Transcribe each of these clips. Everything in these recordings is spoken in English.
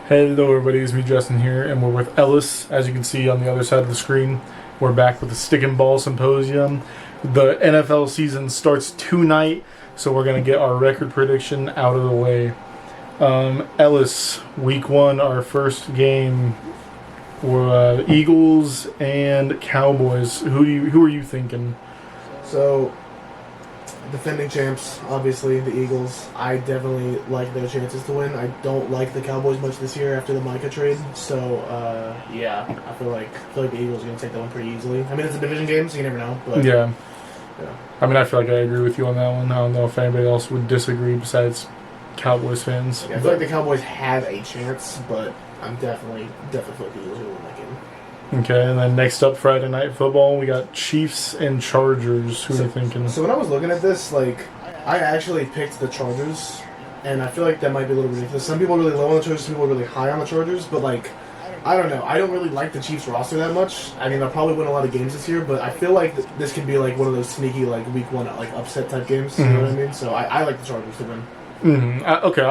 Hello everybody, it's me Justin here, and we're with Ellis. As you can see on the other side of the screen, we're back with the Stick and Ball Symposium. The NFL season starts tonight, so we're going to get our record prediction out of the way. Ellis, week one, our first game, were Eagles and Cowboys. Who are you thinking? So, defending champs, obviously, the Eagles. I definitely like their chances to win. I don't like the Cowboys much this year after the Micah trade. So, I feel like the Eagles are going to take that one pretty easily. I mean, it's a division game, so you never know. But, Yeah. yeah. I mean, I feel like I agree with you on that one. I don't know if anybody else would disagree besides Cowboys fans. Yeah, I feel like the Cowboys have a chance, but I'm definitely feel like the Eagles are going to win that game. Okay, and then next up, Friday Night Football, we got Chiefs and Chargers. Who are you thinking? So when I was looking at this, I actually picked the Chargers, and I feel like that might be a little ridiculous. Some people are really low on the Chargers, some people are really high on the Chargers, but, I don't know. I don't really like the Chiefs roster that much. I mean, they'll probably win a lot of games this year, but I feel like this could be, one of those sneaky, week one, upset type games. You know what I mean? So I like the Chargers to win. Okay,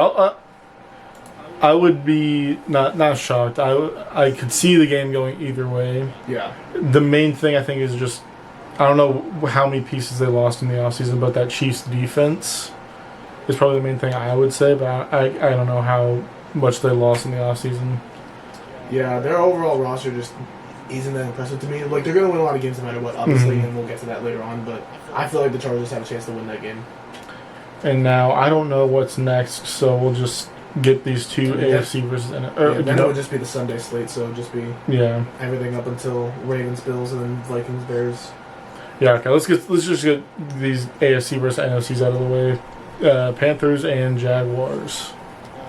I would be not shocked. I could see the game going either way. Yeah. The main thing I think is just, I don't know how many pieces they lost in the offseason, but that Chiefs defense is probably the main thing I would say, but I don't know how much they lost in the offseason. Yeah, their overall roster just isn't that impressive to me. They're going to win a lot of games no matter what, obviously, and we'll get to that later on, but I feel like the Chargers have a chance to win that game. And now, I don't know what's next, so we'll just get these two AFC versus NFL. Then it would just be the Sunday slate, so it would just be everything up until Ravens, Bills, and then Vikings, Bears. Yeah, okay. Let's just get these AFC versus NFCs out of the way. Panthers and Jaguars.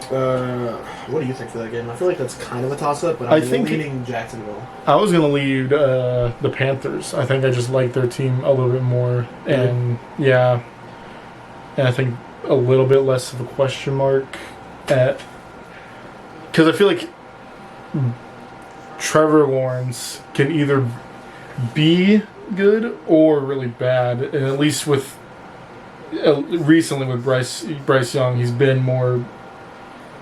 What do you think for that game? I feel like that's kind of a toss-up, but I'm leaning Jacksonville. I was going to lead the Panthers. I think I just like their team a little bit more. And, and I think a little bit less of a question mark because I feel like Trevor Lawrence can either be good or really bad, and at least with recently with Bryce Young, he's been more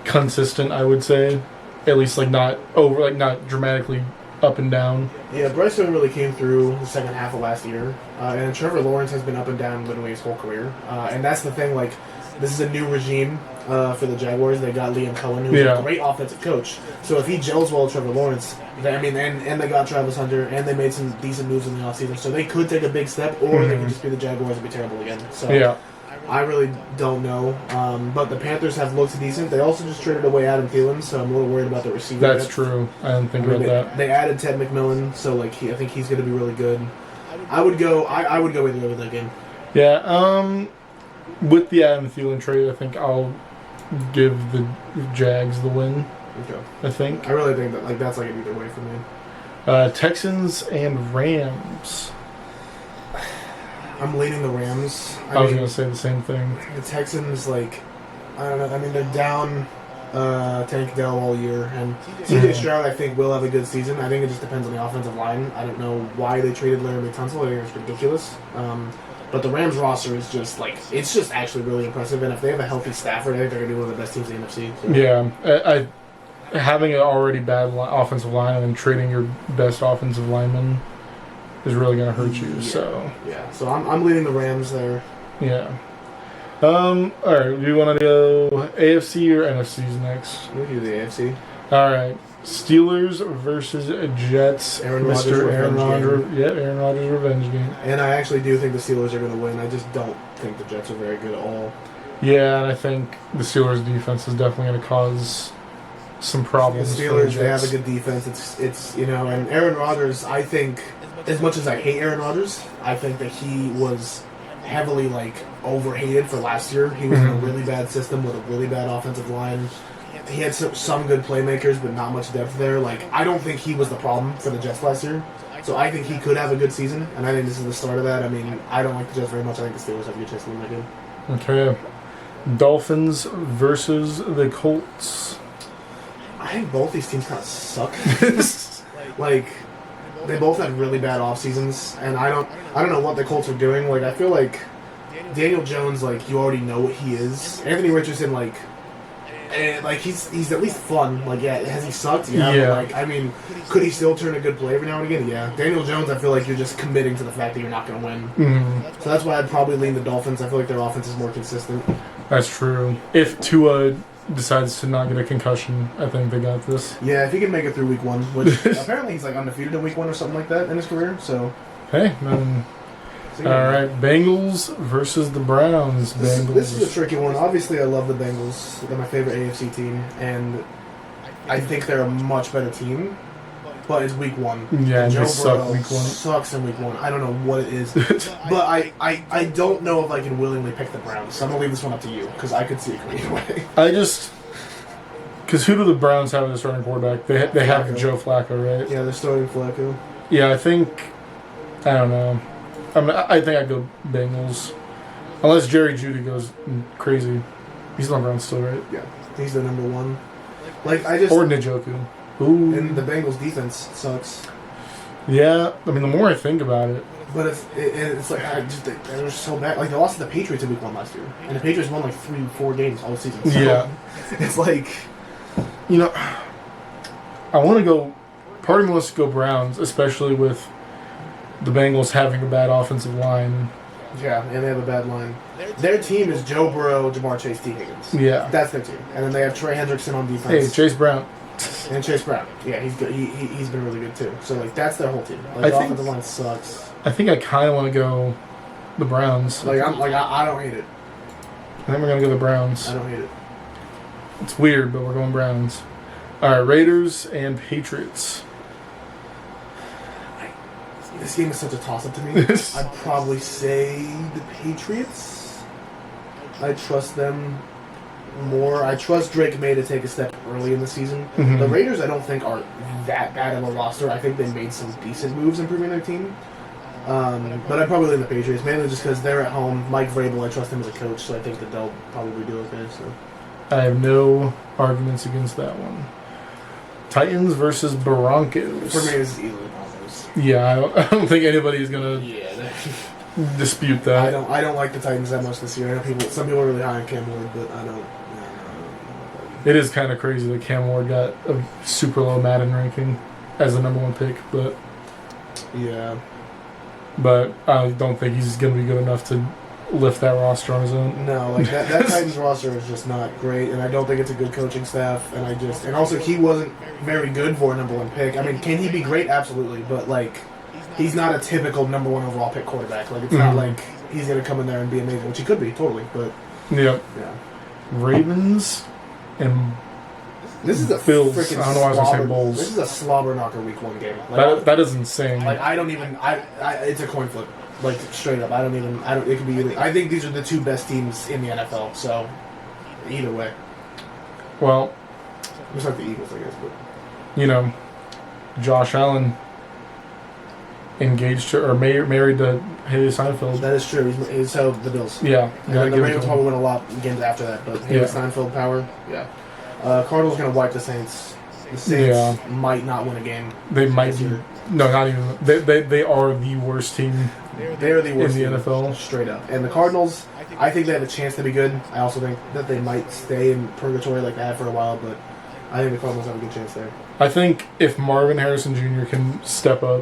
consistent, I would say, at least not dramatically up and down. Yeah, Bryce Young really came through the second half of last year, and Trevor Lawrence has been up and down literally his whole career, and that's the thing. This is a new regime for the Jaguars. They got Liam Cohen, who's a great offensive coach. So if he gels well with Trevor Lawrence, and they got Travis Hunter, and they made some decent moves in the offseason, so they could take a big step, or they could just be the Jaguars and be terrible again. So I really don't know. But the Panthers have looked decent. They also just traded away Adam Thielen, so I'm a little worried about the receiver. That's true. I didn't think about that. They added Ted McMillan, so I think he's going to be really good. I would go either way with that game. Yeah. With the Adam Thielen trade, I think I'll give the Jags the win. Okay. I think. I really think that that's an either way for me. Texans and Rams. I'm leading the Rams. I was going to say the same thing. The Texans, I don't know. I mean, they're down Tank Dell all year, and CJ Stroud, I think, will have a good season. I think it just depends on the offensive line. I don't know why they traded Larry Tunsil. I think it's ridiculous. But the Rams roster is just it's just actually really impressive, and if they have a healthy Stafford, I think they're going to be one of the best teams in the NFC. So. Yeah, having an already bad offensive line and then trading your best offensive lineman is really going to hurt you. So I'm leading the Rams there. Yeah. All right. Do you want to go AFC or NFCs next? We'll do the AFC. All right. Steelers versus Jets. Aaron Rodgers revenge game. And I actually do think the Steelers are going to win. I just don't think the Jets are very good at all. Yeah, and I think the Steelers' defense is definitely going to cause some problems. The Steelers, they have a good defense. It's and Aaron Rodgers, I think, as much as I hate Aaron Rodgers, I think that he was heavily overhated for last year. He was in a really bad system with a really bad offensive line. He had some good playmakers, but not much depth there. I don't think he was the problem for the Jets last year. So I think he could have a good season, and I think this is the start of that. I mean, I don't like the Jets very much. I think the Steelers have a good chance to win that game. Okay. Dolphins versus the Colts. I think both these teams kind of suck. They both had really bad off seasons, and I don't know what the Colts are doing. I feel like Daniel Jones, you already know what he is. Anthony Richardson, And like he's at least fun. Like has he sucked? Yeah. Yeah. But, like I mean, could he still turn a good play every now and again? Yeah. Daniel Jones, I feel like you're just committing to the fact that you're not going to win. Mm-hmm. So that's why I'd probably lean the Dolphins. I feel like their offense is more consistent. That's true. If Tua decides to not get a concussion, I think they got this. Yeah, if he can make it through week 1, which apparently he's like undefeated in week 1 or something like that in his career. So hey, so, all right, Bengals versus the Browns. This is a tricky one. Obviously, I love the Bengals. They're my favorite AFC team, and I think they're a much better team. But it's week 1. Yeah, Joe they suck Burrow week 1. sucks in week 1. I don't know what it is, but I don't know if I can willingly pick the Browns. So I'm gonna leave this one up to you because I could see it going either way. Because who do the Browns have as starting quarterback? They have Flacco. Joe Flacco, right? Yeah, they're starting Flacco. Yeah, I don't know. I think I'd go Bengals. Unless Jerry Jeudy goes crazy. He's on the Browns still, right? Yeah, he's the number 1. Like Or Njoku. Ooh. And the Bengals defense sucks. Yeah, I mean, the more I think about it. But it's like they're so bad. Like they lost to the Patriots in week 1 last year, and the Patriots won like 3-4 games all season. So Yeah. It's like, You know, I want to go. Part of me wants to go Browns, especially with the Bengals having a bad offensive line. yeah, and they have a bad line. Their team is Joe Burrow, Jamar Chase, T. Higgins. Yeah. That's their team. And then they have Trey Hendrickson on Hey, defense. Chase Brown. And Chase Brown. Yeah, he's good. He's been really good too. So like that's their whole team. Like I the think- offensive line sucks. I think I kind of want to go the Browns. I don't hate it. I think we're going to go the Browns. I don't hate it. It's weird, but we're going Browns. All right, Raiders and Patriots. This game is such a toss up to me. I'd probably say the Patriots. I trust them more. I trust Drake May to take a step early in the season. Mhm. The Raiders, I don't think, are that bad of a roster. I think they made some decent moves improving their team. But I'd probably lean the Patriots, mainly just because they're at home. Mike Vrabel, I trust him as a coach, so I think that they'll probably do okay. So I have no arguments against that one. Titans versus Broncos. for me, it's easily Broncos. Yeah, I don't think anybody's going to Yeah, dispute that. I don't like the Titans that much this year. I know some people are really high on Cam Ward, but I don't. It is kind of crazy that Cam Ward got a super low Madden ranking as the number 1 pick, but I don't think he's going to be good enough to lift that roster on his own. No, like that Titans roster is just not great, and I don't think it's a good coaching staff. And also he wasn't very good for a number 1 pick. I mean, can he be great? Absolutely, but like he's not a typical number 1 overall pick quarterback. Like it's not like he's going to come in there and be amazing, which he could be totally. But Yep. yeah, Ravens and this is a Bills. freaking I don't know why I was gonna say slobber. Bulls. This is a slobber knocker week 1 game. Like, that is insane. Like I don't even. It's a coin flip. Like straight up, I don't. It could be either. I think these are the 2 best teams in the NFL. So either way, Well, just like the Eagles, I guess. But you know, Josh Allen engaged to, or married to Haley Steinfeld. that is true. So the Bills. Yeah, And the Ravens probably win a lot of games after that. But Haley Steinfeld power. Yeah. Cardinals gonna wipe the Saints. The Saints might not win a game. They might be. No, not even. They are the worst team. They're the worst in the team, NFL. straight up. And the Cardinals, I think they have a chance to be good. I also think that they might stay in purgatory like they have for a while, but I think the Cardinals have a good chance there. I think if Marvin Harrison Jr. can step up,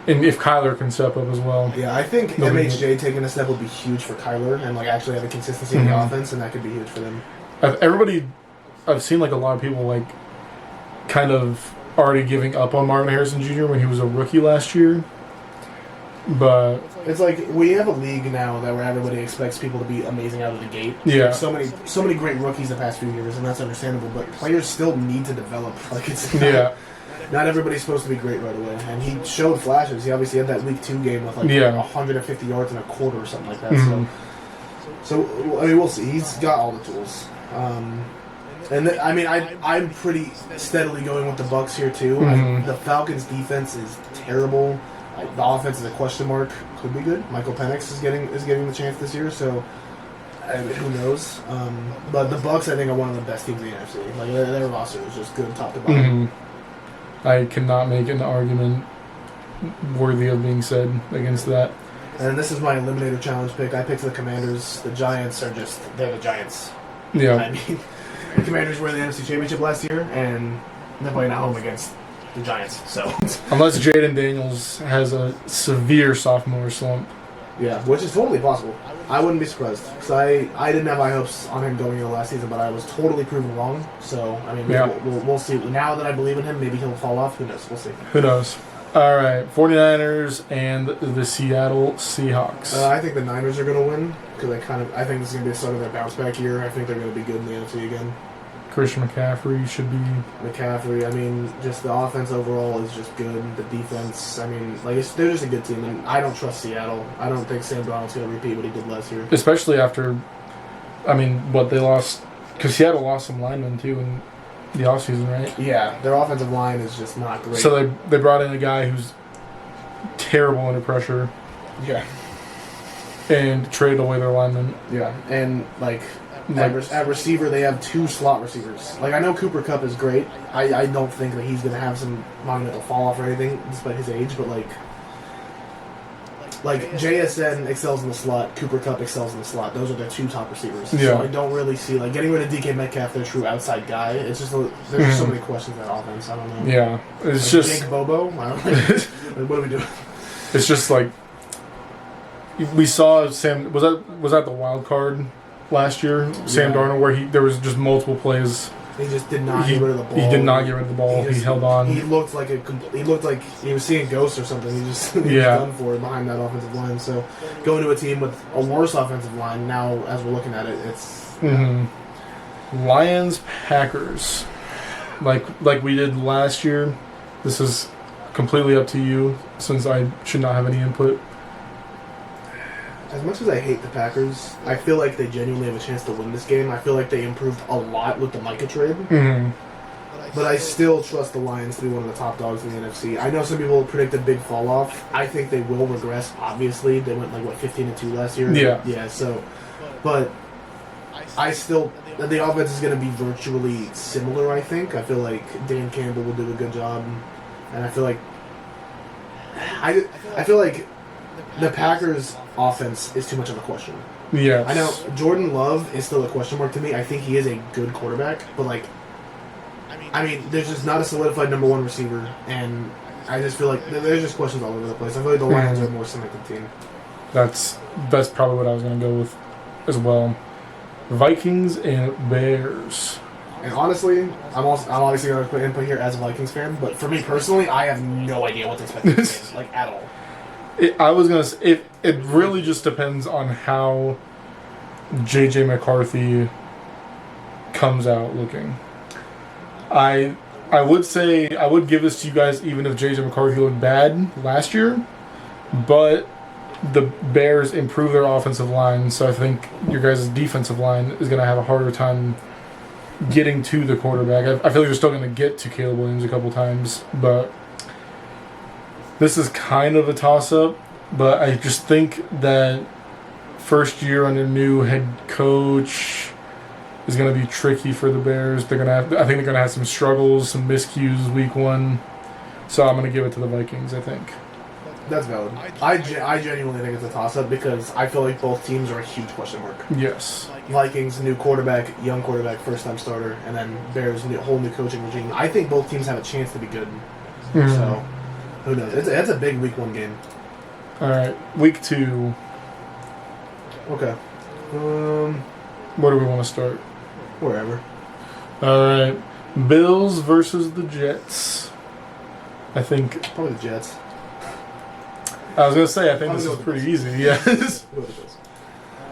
and if Kyler can step up as well. Yeah, I think MHJ taking a step would be huge for Kyler and like actually having consistency in the offense, and that could be huge for them. I've seen like a lot of people like kind of already giving up on Marvin Harrison Jr. when he was a rookie last year. But it's like we have a league now that where everybody expects people to be amazing out of the gate. Yeah. So many great rookies the past few years, and that's understandable. But players still need to develop. Like it's not everybody's supposed to be great right away. And he showed flashes. He obviously had that week 2 game with like 150 yards in a quarter or something like that. So I mean, we'll see. He's got all the tools. I'm pretty steadily going with the Bucs here too. The Falcons' defense is terrible. The offense is a question mark. Could be good. Michael Penix is getting the chance this year, so who knows? But the Bucs, I think, are one of the best teams in the NFC. Like their roster is just good top to bottom. I cannot make an argument worthy of being said against that. And this is my Eliminator Challenge pick. I picked the Commanders. The Giants they're the Giants. Yeah. I mean, The Commanders were in the NFC Championship last year, and they're playing at home against the Giants. So unless Jaden Daniels has a severe sophomore slump. Yeah, which is totally possible. I wouldn't be surprised. Because I didn't have high hopes on him going into last season, but I was totally proven wrong. So, I mean, we'll see. Now that I believe in him, maybe he'll fall off. Who knows? We'll see. Who knows? All right, 49ers and the Seattle Seahawks. I think the Niners are going to win because I think this is going to be the start of their bounce back year. I think they're going to be good in the NFC again. Christian McCaffrey should be. McCaffrey, I mean, just the offense overall is just good. The defense, I mean, like they're just a good team, and I don't trust Seattle. I don't think Sam Darnold's going to repeat what he did last year. Especially after, I mean, what they lost, because Seattle lost some linemen too in the offseason, right? Yeah, their offensive line is just not great. So they brought in a guy who's terrible under pressure. Yeah. And traded away their linemen. Yeah, and at receiver, they have 2 slot receivers. Like, I know Cooper Kupp is great. I don't think that he's going to have some monumental fall-off or anything, despite his age, but, like JSN excels in the slot, Cooper Kupp excels in the slot. Those are their 2 top receivers. Yeah. So I don't really see, like, getting rid of DK Metcalf, their true outside guy. It's just, there's just so many questions in that offense. I don't know. Yeah. It's like just... Jake Bobo? I don't know. Like, what are we doing? It's just, like... We saw Sam... Was that the wild card last year? Sam Darnold, where there was just multiple plays. He just did not get rid of the ball. He did not get rid of the ball. He held on. He looked like he was seeing ghosts or something. He was done for behind that offensive line. So going to a team with a worse offensive line now, as we're looking at it, it's Lions Packers. Like we did last year. This is completely up to you, since I should not have any input. As much as I hate the Packers, I feel like they genuinely have a chance to win this game. I feel like they improved a lot with the Micah trade. Mm-hmm. But I still trust the Lions to be one of the top dogs in the NFC. I know some people predict a big fall off. I think they will regress, obviously. They went 15-2 last year. Yeah. Yeah, so but I still the offense is gonna be virtually similar, I think. I feel like Dan Campbell will do a good job, and I feel like the Packers' offense is too much of a question. Yeah. I know Jordan Love is still a question mark to me. I think he is a good quarterback, but I mean, there's just not a solidified number 1 receiver, and I just feel like there's just questions all over the place. I feel like the Lions are a more cemented team. That's probably what I was going to go with as well. Vikings and Bears. And honestly, I'm obviously going to put input here as a Vikings fan, but for me personally, I have no idea what to expect from this game, at all. I was going to say, it really just depends on how J.J. McCarthy comes out looking. I would say, I would give this to you guys even if J.J. McCarthy looked bad last year, but the Bears improved their offensive line, so I think your guys' defensive line is going to have a harder time getting to the quarterback. I feel like they're still going to get to Caleb Williams a couple times, but this is kind of a toss-up, but I just think that first year under new head coach is going to be tricky for the Bears. I think they're going to have some struggles, some miscues week 1, so I'm going to give it to the Vikings, I think. That's valid. I genuinely think it's a toss-up because I feel like both teams are a huge question mark. Yes. Vikings, new quarterback, young quarterback, first-time starter, and then Bears, whole new coaching regime. I think both teams have a chance to be good. Mm-hmm. So, who knows? It's a big week 1 game. All right, week 2. Okay. Where do we want to start? Wherever. All right, Bills versus the Jets. I think Probably the Jets. I was gonna say I think this is pretty easy. Yes.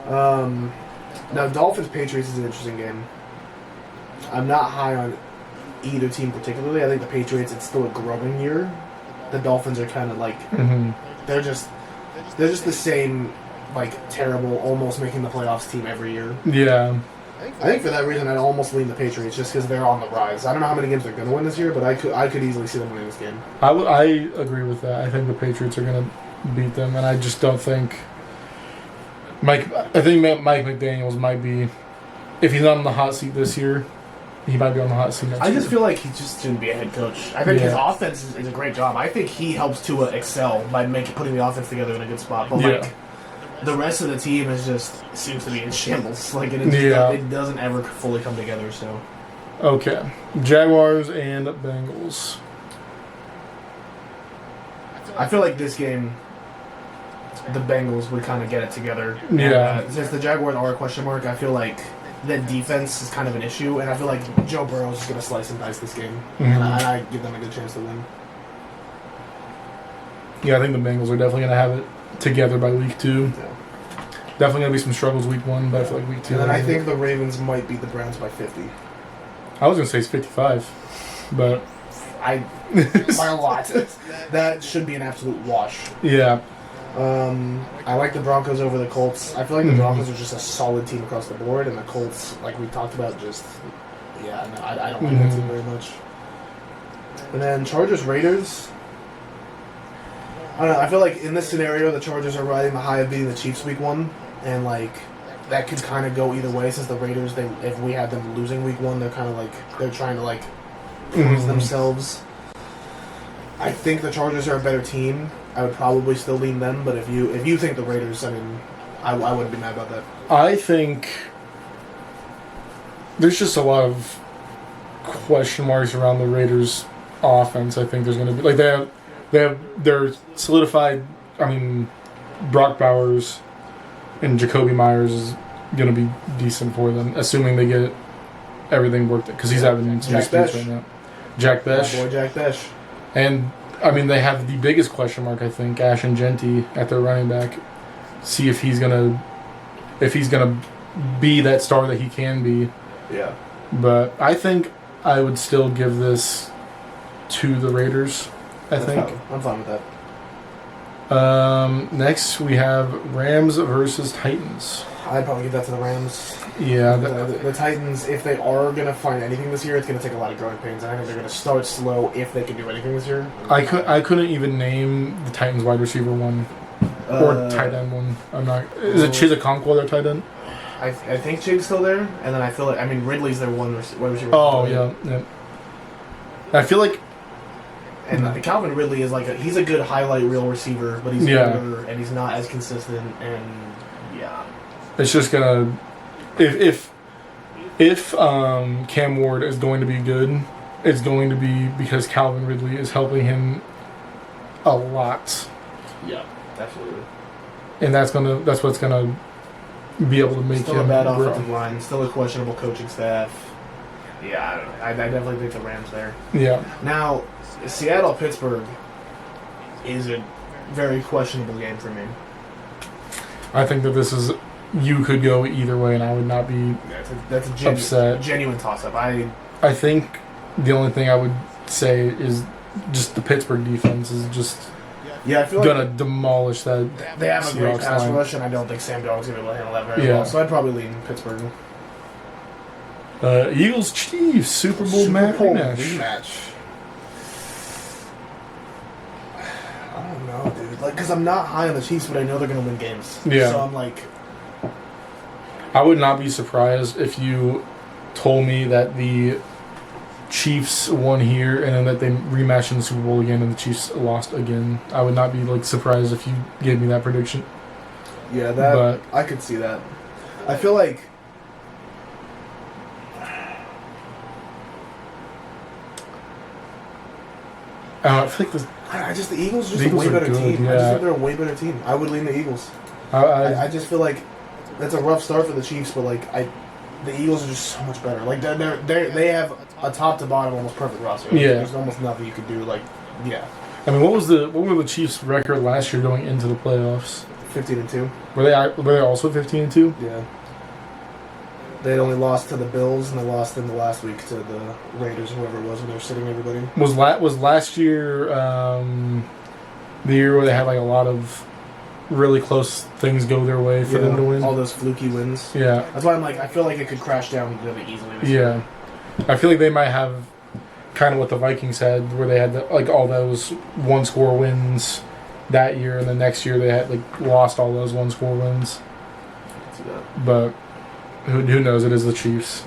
Now Dolphins Patriots is an interesting game. I'm not high on either team particularly. I think the Patriots, it's still a growing year. The Dolphins are kind of like they're just the same, like, terrible, almost making the playoffs team every year. Yeah. I think for that reason I'd almost lean the Patriots just because they're on the rise. I don't know how many games they're going to win this year, but I could easily see them winning this game. I agree with that. I think the Patriots are going to beat them, and I just don't think Mike McDaniels might be, if he's not on the hot seat this year, he might be on the hot seat next year. I just feel like he just shouldn't be a head coach. I think his offense is a great job. I think he helps Tua excel by putting the offense together in a good spot. But the rest of the team is just seems to be in shambles. Like it doesn't ever fully come together. So okay, Jaguars and Bengals. I feel like this game, the Bengals would kind of get it together. Yeah. And, since the Jaguars are a question mark, I feel like the defense is kind of an issue, and I feel like Joe Burrow is going to slice and dice this game, and I give them a good chance to win. Yeah, I think the Bengals are definitely going to have it together by week 2. Yeah. Definitely going to be some struggles week 1, but I feel like week 2. And then I think the Ravens might beat the Browns by 50. I was going to say it's 55, but by a lot. That should be an absolute wash. Yeah. I like the Broncos over the Colts. I feel like the Broncos are just a solid team across the board, and the Colts, like we talked about, just I don't like that team very much. And then Chargers Raiders. I don't know. I feel like in this scenario, the Chargers are riding the high of beating the Chiefs week 1, and like that could kind of go either way. Since the Raiders, if we had them losing week 1, they're kind of like they're trying to like prove themselves. I think the Chargers are a better team. I would probably still lean them, but if you think the Raiders, I mean, I wouldn't be mad about that. I think there's just a lot of question marks around the Raiders' offense. I think there's going to be like they're solidified. I mean, Brock Bowers and Jacoby Myers is going to be decent for them, assuming they get everything worked because he's having some disputes right now. Jack Besh, my boy Jack Besh, and I mean they have the biggest question mark. I think Ashton Genty at their running back. See if he's gonna be that star that he can be. Yeah. But I think I would still give this to the Raiders. I'm fine with that. Next we have Rams versus Titans. I'd probably give that to the Rams. Yeah. The Titans, if they are going to find anything this year, it's going to take a lot of growing pains. And I think they're going to start slow if they can do anything this year. I couldn't even name the Titans wide receiver one or tight end one. I'm not. Is it Chizakonkwo their tight end? I think Chig's still there, and then I feel like Ridley's their wide receiver. Oh yeah. I feel like. And Calvin Ridley is he's a good highlight reel receiver, but he's younger and he's not as consistent. And it's just gonna if Cam Ward is going to be good, it's going to be because Calvin Ridley is helping him a lot. Yeah, absolutely. And that's what's gonna be able to make still him a bad offensive line, still a questionable coaching staff. Yeah, I don't know. I definitely think the Rams there. Yeah. Now, Seattle-Pittsburgh is a very questionable game for me. I think that this is... You could go either way, and I would not be that's a upset. Genuine toss-up. I think the only thing I would say is just the Pittsburgh defense is just... Yeah, I feel gonna demolish that. They have a great Seahawks pass line. rush, and I don't think Sam Darnold's gonna be able to handle that very well. So I'd probably lean Pittsburgh. Eagles Chiefs Super Bowl rematch. I don't know, dude. Because I'm not high on the Chiefs, but I know they're gonna win games. Yeah. So I'm like, I would not be surprised if you told me that the Chiefs won here and then that they rematched in the Super Bowl again and the Chiefs lost again. I would not be surprised if you gave me that prediction. Yeah, I could see that. I feel like the Eagles are just a way better team. Yeah. I just think they're a way better team. I would lean the Eagles. I just feel like that's a rough start for the Chiefs, but the Eagles are just so much better. They have a top to bottom almost perfect roster. There's almost nothing you could do. I mean, what were the Chiefs' record last year going into the playoffs? 15-2. Were they also 15-2? Yeah. They only lost to the Bills, and they lost in the last week to the Raiders, whoever it was, when they were sitting everybody. Was last year the year where they had a lot of really close things go their way for them to win? All those fluky wins. Yeah. That's why I feel like it could crash down really easily this year. Yeah. I feel like they might have kind of what the Vikings had, where they had all those one-score wins that year, and the next year they had lost all those one-score wins. But who knows? It is the Chiefs.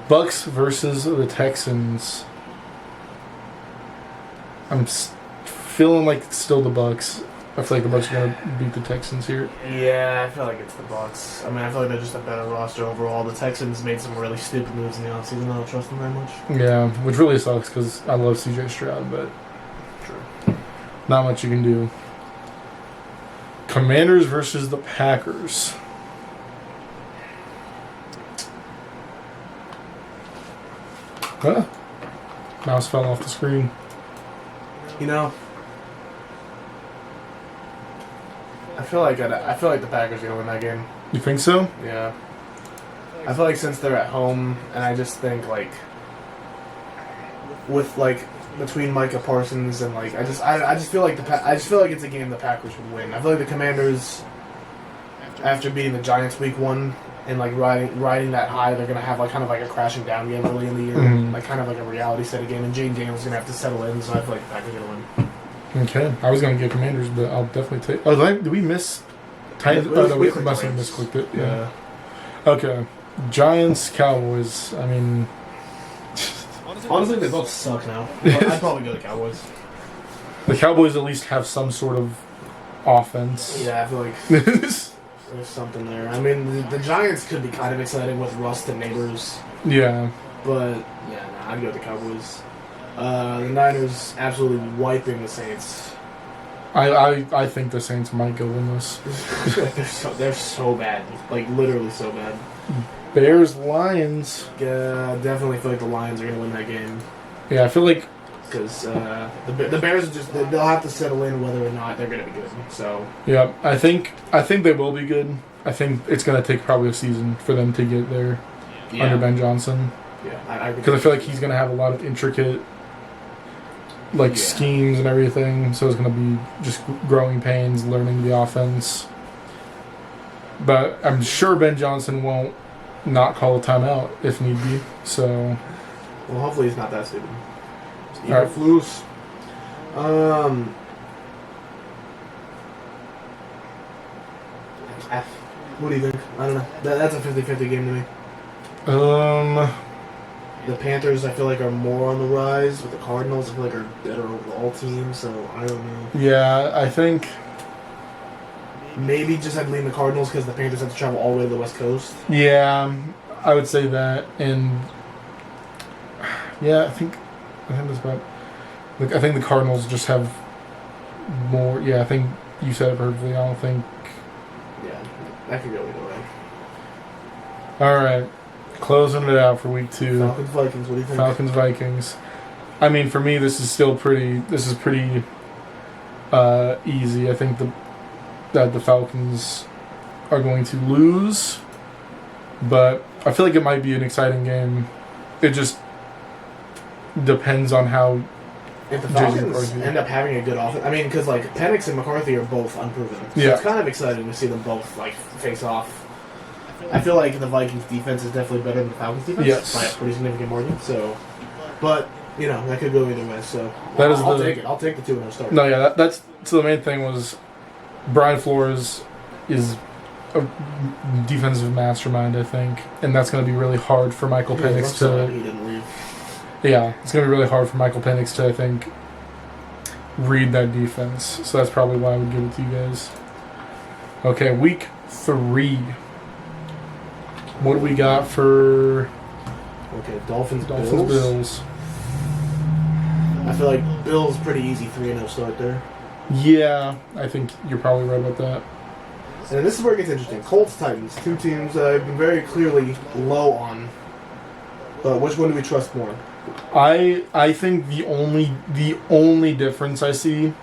Bucks versus the Texans. I'm feeling like it's still the Bucks. I feel like the Bucs are going to beat the Texans here. Yeah, I feel like it's the Bucs. I mean, I feel like they're just a better roster overall. The Texans made some really stupid moves in the offseason. I don't trust them very much. Yeah, which really sucks because I love C.J. Stroud, but True. not much you can do. Commanders versus the Packers. Huh? Mouse fell off the screen. You know, I feel like the Packers are gonna win that game. You think so? Yeah. I feel like since they're at home, and I just think like with like between Micah Parsons and like I just feel like it's a game the Packers would win. I feel like the Commanders, after beating the Giants week 1 and like riding that high, they're gonna have like kind of like a crashing down game early in the year, like kind of like a reality set game, and Jane Daniels gonna have to settle in. So I feel like the Packers are gonna win. Okay, I was gonna get Commanders, but I'll definitely take. Oh, did we miss Titans? Oh no, we must have misclicked it. Yeah. Okay, Giants, Cowboys. I mean, honestly, they both suck now. I'd probably go the Cowboys. the Cowboys at least have some sort of offense. Yeah, I feel like there's something there. I mean, the Giants could be kind of exciting with Rust and Neighbors. Yeah. But yeah, nah, I'd go with the Cowboys. The Niners absolutely wiping the Saints. I think the Saints might go win this. they're so bad, like literally so bad. Bears, Lions. Definitely feel like the Lions are gonna win that game. Yeah, I feel like because the Bears are just they'll have to settle in whether or not they're gonna be good. So yeah, I think they will be good. I think it's gonna take probably a season for them to get there under Ben Johnson. Yeah, because I feel like he's gonna have a lot of intricate schemes and everything. So it's gonna be just growing pains, learning the offense. But I'm sure Ben Johnson won't not call a timeout if need be. So, well, hopefully he's not that stupid. All right. Flus. What do you think? I don't know. That's a 50-50 game to me. The Panthers, I feel like, are more on the rise. With the Cardinals, I feel like are better overall team. So I don't know. Yeah, I think maybe just I'd lean the Cardinals because the Panthers have to travel all the way to the West Coast. Yeah, I would say that, and yeah, I think that's about. Like, I think the Cardinals just have more. Yeah, I think you said it perfectly. I don't think. Yeah, that could go either way. All right, closing it out for week 2. Falcons Vikings. What do you think? Falcons Vikings. I mean, for me, this is pretty easy. I think that the Falcons are going to lose, but I feel like it might be an exciting game. It just depends on how. If the Falcons end up having a good offense, I mean, because like Penix and McCarthy are both unproven, so it's kind of exciting to see them both like face off. I feel like the Vikings defense is definitely better than the Falcons defense by a pretty significant margin. So, but you know that could go either way. So I'll take it. I'll take the 2-0 start. No, yeah, that's so the main thing was Brian Flores is a defensive mastermind, I think, and that's going to be really hard for Michael Penix to. He didn't leave. Yeah, it's going to be really hard for Michael Penix to, I think, read that defense. So that's probably why I would give it to you guys. Okay, week 3. What do we got for... Okay, Dolphins, Bills. I feel like Bills pretty easy 3-0 start there. Yeah, I think you're probably right about that. And this is where it gets interesting. Colts, Titans, 2 teams I've been very clearly low on. But which one do we trust more? I think the only difference I see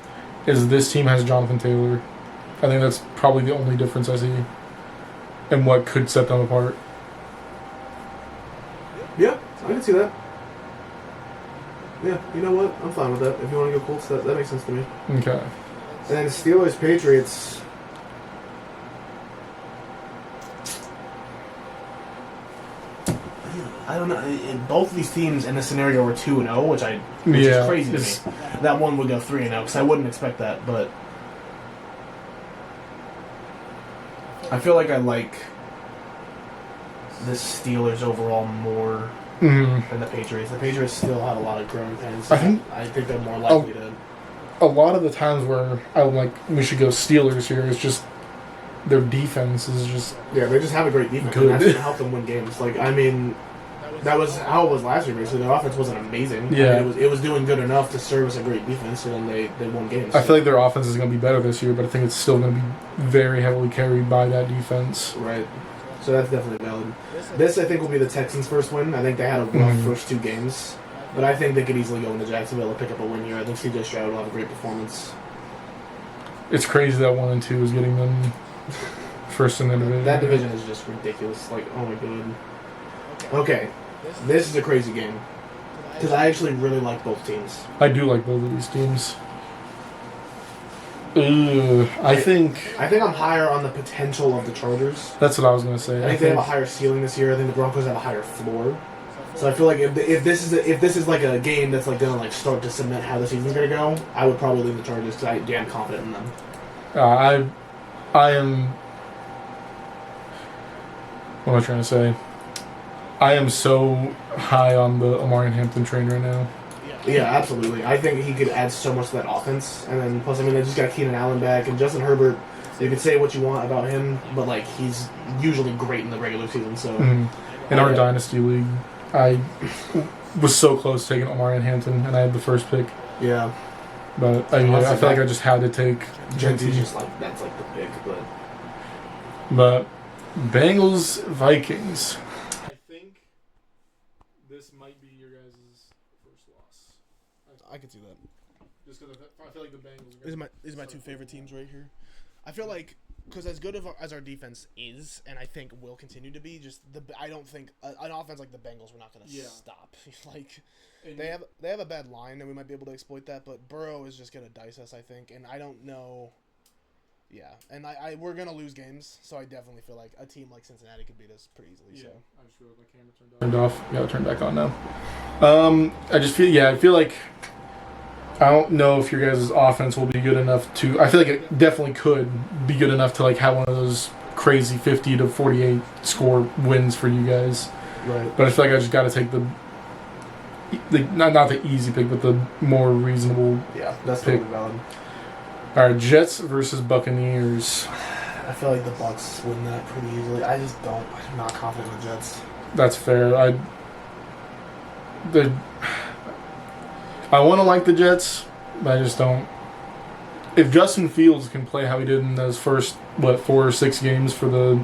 is this team has Jonathan Taylor. I think that's probably the only difference I see and what could set them apart. Yeah, I can see that. Yeah, you know what? I'm fine with that. If you want to go Colts, that makes sense to me. Okay. And Steelers, Patriots. I don't know. Both of these teams in this scenario were 2-0, which is crazy to me. That one would go 3-0 because I wouldn't expect that. But I feel like I like the Steelers overall more than the Patriots. The Patriots still have a lot of growing pains. I think they're more likely to. a lot of the times where I'm like, we should go Steelers here, it's just their defense is just they just have a great defense. And that's going to help them win games. Like, I mean, that was how it was last year, basically. Their offense wasn't amazing. Yeah. I mean, it was doing good enough to service a great defense, and then they won games. I feel like their offense is going to be better this year, but I think it's still going to be very heavily carried by that defense. Right. So that's definitely valid. This, I think, will be the Texans' first win. I think they had a rough first 2 games. But I think they could easily go into Jacksonville and pick up a win here. I think C.J. Stroud will have a great performance. It's crazy that 1 and 2 is getting them first in the division. That division is just ridiculous. Like, oh my god. Okay. This is a crazy game. Because I actually really like both teams. I do like both of these teams. I think I'm higher on the potential of the Chargers. that's what I was gonna say. I think they have a higher ceiling this year. I think the Broncos have a higher floor. So I feel like if this is like a game that's like gonna like start to cement how the season's gonna go, I would probably leave the Chargers because I am confident in them. I am. What am I trying to say? I am so high on the Omari Hampton train right now. Yeah, absolutely. I think he could add so much to that offense. And then, plus, I mean, they just got Keenan Allen back. And Justin Herbert, you can say what you want about him, but, like, he's usually great in the regular season. So in our Dynasty League, I was so close taking Omari Hampton, and I had the first pick. Yeah. But, I feel like I just had to take Genty's just, like, that's, like, the pick. But Bengals, Vikings. I think this might be your guys' first loss. I can see that. Just because I feel like the Bengals. These are my 2 favorite teams right here. I feel like because as good as our defense is, and I think will continue to be, I don't think an offense like the Bengals we're not going to stop. Like they have a bad line, and we might be able to exploit that. But Burrow is just going to dice us, I think, and I don't know. Yeah, and we're going to lose games, so I definitely feel like a team like Cincinnati could beat us pretty easily. Yeah, so. I just realized my camera turned off. Got to turn back on now. I feel like I don't know if your guys' offense will be good enough to. I feel like it definitely could be good enough to like have one of those crazy 50 to 48 score wins for you guys. Right. But I feel like I just got to take the not the easy pick, but the more reasonable. Yeah, that's pick. totally valid. All right, Jets versus Buccaneers. I feel like the Bucs win that pretty easily. I'm not confident in the Jets. That's fair. I want to like the Jets, but I just don't. If Justin Fields can play how he did in those first 4 or 6 games for the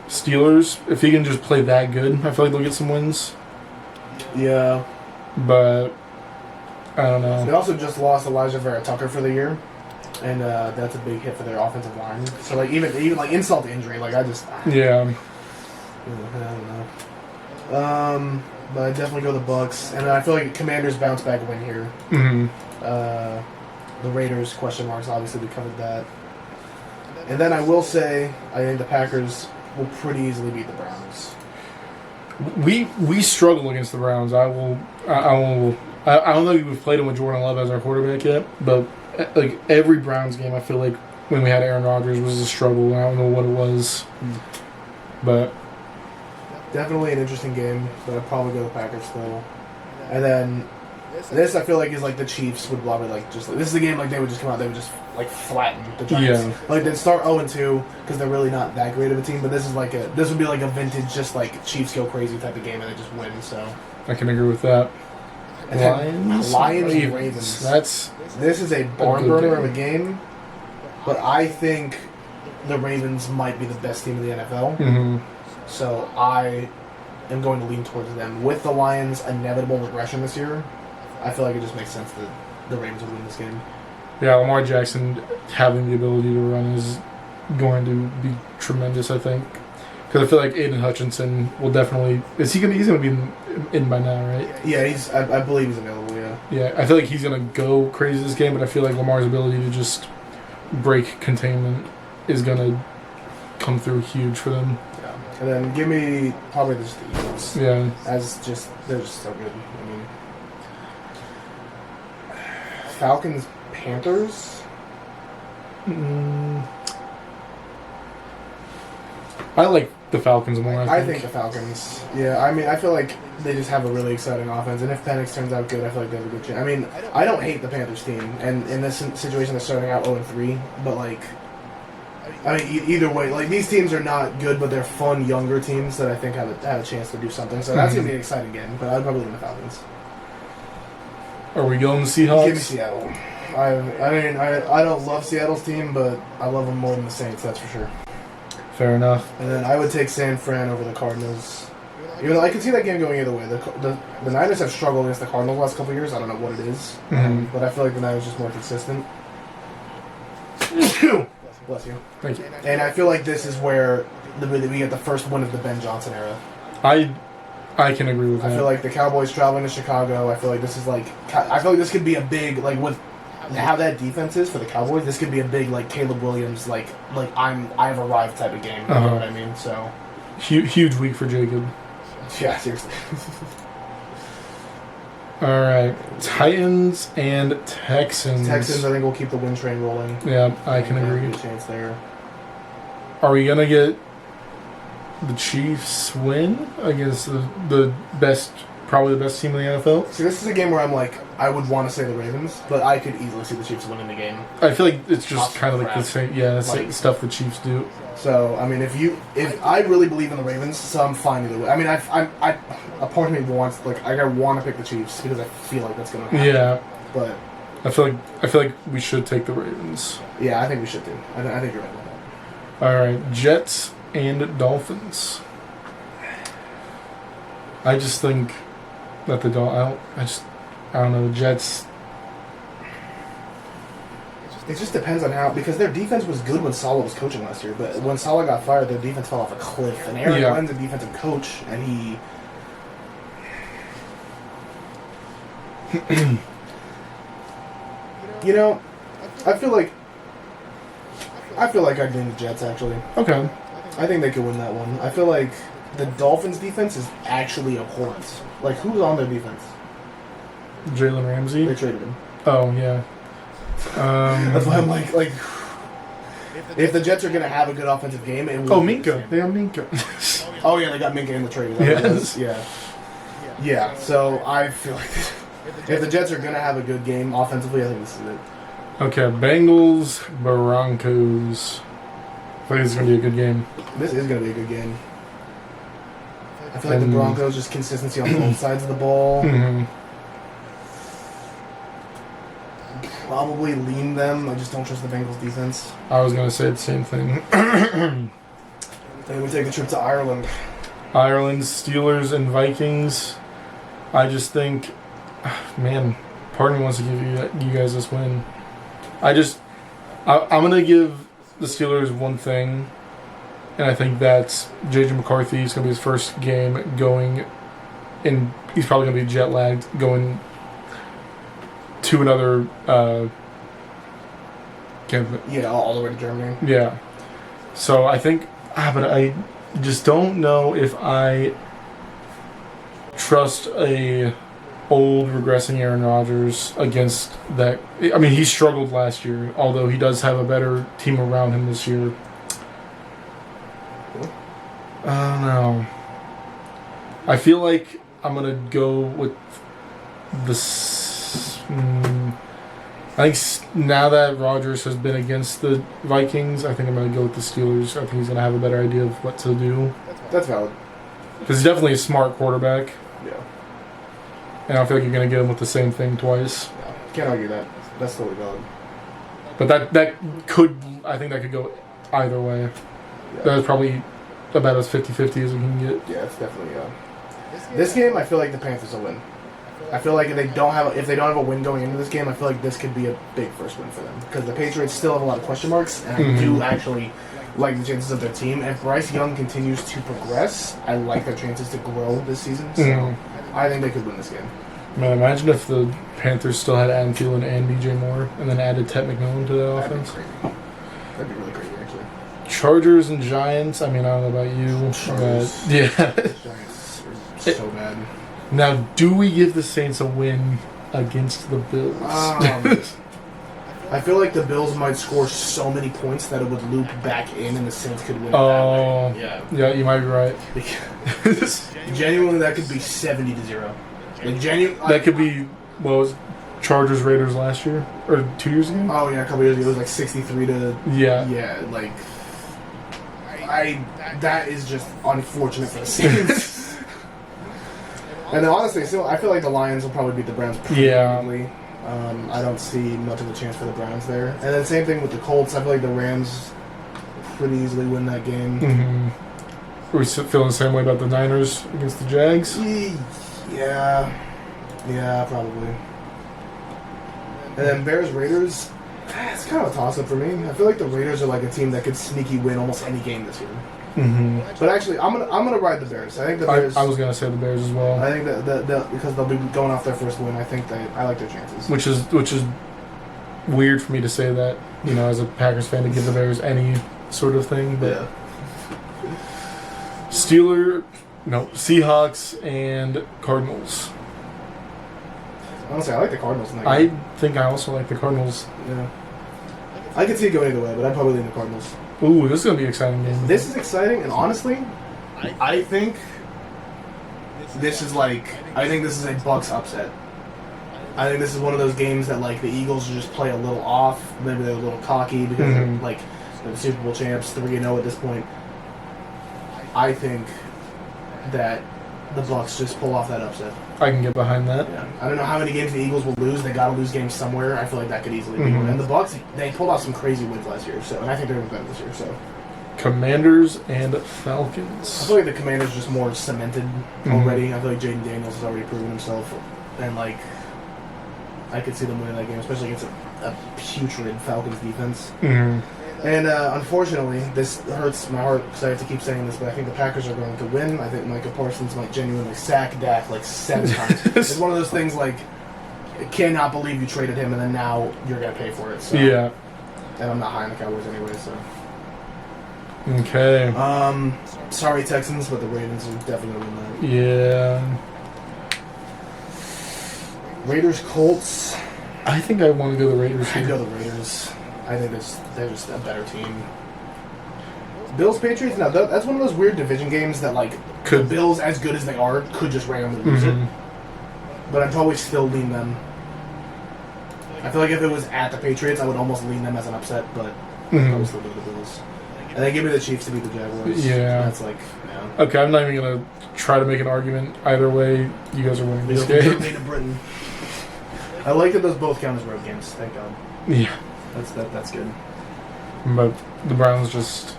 Steelers, if he can just play that good, I feel like they'll get some wins. Yeah, but I don't know. They also just lost Elijah Vera Tucker for the year. And that's a big hit for their offensive line. So like even like insult to injury, like I don't know. But I definitely go the Bucs, and I feel like Commanders bounce back win here. The Raiders question marks, obviously we covered that. And then I will say I think the Packers will pretty easily beat the Browns. We struggle against the Browns. I don't know if we've played them with Jordan Love as our quarterback yet, but like every Browns game, I feel like when we had Aaron Rodgers was a struggle. I don't know what it was, but definitely an interesting game. But I'd probably go the Packers still. And then this I feel like is like the Chiefs would probably like just this is a game like they would just come out, they would just like flatten the Giants. Yeah. Like they'd start 0-2 because they're really not that great of a team. But this would be like a vintage just like Chiefs go crazy type of game and they just win. So I can agree with that. And Lions Ravens. This is a barn burner of a game, but I think the Ravens might be the best team in the NFL. So I am going to lean towards them. With the Lions' inevitable regression this year, I feel like it just makes sense that the Ravens would win this game. Yeah, Lamar Jackson having the ability to run is going to be tremendous, I think. Because I feel like Aiden Hutchinson will definitely... He's going to be in by now, right? Yeah, I believe he's available, yeah. Yeah, I feel like he's going to go crazy this game, but I feel like Lamar's ability to just break containment is going to come through huge for them. Yeah. And then give me probably just the Eagles. Yeah. They're just so good. I mean... Falcons, Panthers? I like the Falcons more. I think the Falcons. Yeah, I mean, I feel like they just have a really exciting offense. And if Penix turns out good, I feel like they have a good chance. I mean, I don't hate the Panthers team, and in this situation, they're starting out 0-3. But like, I mean, either way, like these teams are not good, but they're fun younger teams that I think have a chance to do something. So that's gonna be an exciting game. But I'd probably lean the Falcons. Are we going to Seahawks? Give me Seattle. I don't love Seattle's team, but I love them more than the Saints. That's for sure. Fair enough. And then I would take San Fran over the Cardinals. Even though I can see that game going either way. The Niners have struggled against the Cardinals the last couple of years. I don't know what it is, but I feel like the Niners are just more consistent. Bless you. Thank you. And I feel like this is where we get the first win of the Ben Johnson era. I can agree with that. I feel like the Cowboys traveling to Chicago. I feel like this is like. I feel like this could be a big like with how that defense is for the Cowboys. This could be a big like Caleb Williams like I've arrived type of game. You know what I mean? So huge week for Jacob. Yeah, seriously. All right, Titans and Texans. Texans, I think, will keep the win train rolling. Yeah, I can agree. Good chance there. Are we gonna get the Chiefs win against the best, probably the best team in the NFL? See, this is a game where I'm like, I would want to say the Ravens, but I could easily see the Chiefs winning the game. I feel like it's just Awesome kind of like crap. the same, yeah, it's Like- like stuff the Chiefs do. So, I mean, if I really believe in the Ravens, so I'm fine either way. I mean, a part of me wants, like, I want to pick the Chiefs because I feel like that's going to happen. Yeah, But, I feel like we should take the Ravens. yeah, I think we should do. I think you're right about that. All right, Jets and Dolphins. I just think that the I don't know, the Jets. It just depends on how, because their defense was good when Saleh was coaching last year, but when Saleh got fired, their defense fell off a cliff. And Aaron Glenn's a defensive coach, and he. You know, I feel like I'd lean the Jets, actually. Okay. I think they could win that one. I feel like the Dolphins' defense is actually abhorrent. Like, who's on their defense? Jalen Ramsey. They traded him. Oh yeah. That's why I'm like, if the Jets are going to have a good offensive game, it will. Oh, be Minka. this game. They have Minka. Oh yeah, they got Minka in the trade. Is that what it is? Yeah. So I feel like if the Jets are going to have a good game offensively, I think this is it. Okay, Bengals, Broncos. I think it's going to be a good game. This is going to be a good game. I feel like the Broncos just consistency on both sides of the ball. Probably lean them. I just don't trust the Bengals defense. I was going to say the same thing. Then we take a trip to Ireland. Ireland, Steelers, and Vikings. I just think, man, part of me wants to give you guys this win. I'm going to give the Steelers one thing, and I think that's J.J. McCarthy. It's going to be his first game going, and he's probably going to be jet lagged going to another camp. Yeah, all the way to Germany. Yeah. So I think, but I just don't know if I trust a old regressing Aaron Rodgers against that. I mean, he struggled last year, although he does have a better team around him this year. I don't know. I feel like I'm going to go with I think now that Rodgers has been against the Vikings, I think I'm going to go with the Steelers. I think he's going to have a better idea of what to do. That's valid. Because he's definitely a smart quarterback. Yeah. And I feel like you're going to get him with the same thing twice. Yeah. Can't argue that. That's totally valid. But that could, I think that could go either way. Yeah. That is probably about as 50-50 as we can get. Yeah, it's definitely this game, I feel like the Panthers will win. I feel like if they don't have a win going into this game, I feel like this could be a big first win for them because the Patriots still have a lot of question marks, and I do actually like the chances of their team. If Bryce Young continues to progress, I like their chances to grow this season. So I think they could win this game. Man, imagine if the Panthers still had Adam Thielen and DJ Moore, and then added Ted McMillan to that offense. That'd be really crazy, actually. Chargers and Giants. I mean, I don't know about you, Chargers. but yeah. Giants are so bad. Now, do we give the Saints a win against the Bills? I I feel like the Bills might score so many points that it would loop back in and the Saints could win it that way. Yeah, you might be right. Genuinely, that could be 70-0. Like, that could be, what was Chargers Raiders last year? Or 2 years ago? Oh, yeah, a couple years ago. It was like 63 to... Yeah. Yeah, like... That is just unfortunate for the Saints. And then, honestly, still, I feel like the Lions will probably beat the Browns pretty evenly. I don't see much of a chance for the Browns there. And then same thing with the Colts. I feel like the Rams pretty easily win that game. Mm-hmm. Are we feeling the same way about the Niners against the Jags? Yeah, probably. And then Bears-Raiders, it's kind of a toss-up for me. I feel like the Raiders are like a team that could sneaky win almost any game this year. Mm-hmm. But actually, I'm gonna ride the Bears. I think the Bears. I was gonna say the Bears as well. I think that because they'll be going off their first win. I think I like their chances. Which is weird for me to say that, as a Packers fan, to give the Bears any sort of thing. But Seahawks and Cardinals. Honestly, I like the Cardinals. In that I game. think I also like the Cardinals. Yeah. I could see it going either way, but I'd probably lean the Cardinals. Ooh, this is going to be an exciting game. This is exciting, and honestly, I think this is a Bucks upset. I think this is one of those games that, like, the Eagles just play a little off. Maybe they're a little cocky because they're the Super Bowl champs, 3-0 at this point. I think that the Bucks just pull off that upset. I can get behind that. Yeah. I don't know how many games the Eagles will lose. They got to lose games somewhere. I feel like that could easily be one. And the Bucks, they pulled off some crazy wins last year, and I think they're going to win this year. So, Commanders and Falcons. I feel like the Commanders are just more cemented already. I feel like Jaden Daniels has already proven himself, and I could see them winning that game, especially against a putrid Falcons defense. And unfortunately, this hurts my heart because I have to keep saying this, but I think the Packers are going to win. I think Micah Parsons might genuinely sack Dak like 7 times. It's one of those things like, I cannot believe you traded him, and then now you're going to pay for it. So. Yeah. And I'm not high on the Cowboys anyway, so. Okay. Sorry, Texans, but the Ravens are definitely going to win that. Yeah. Raiders, Colts. I think I want to go the Raiders. I'd go the Raiders. I think they're just a better team. Bills, Patriots. Now that's one of those weird division games that the Bills, as good as they are, could just randomly lose it. But I'd probably still lean them. I feel like if it was at the Patriots, I would almost lean them as an upset, but I'd probably still go the Bills. And then give me the Chiefs to beat the Jaguars. Yeah. That's Okay, I'm not even gonna try to make an argument either way. You guys are winning this game. To Britain. I like that those both count as road games. Thank God. Yeah. That's good. But the Browns just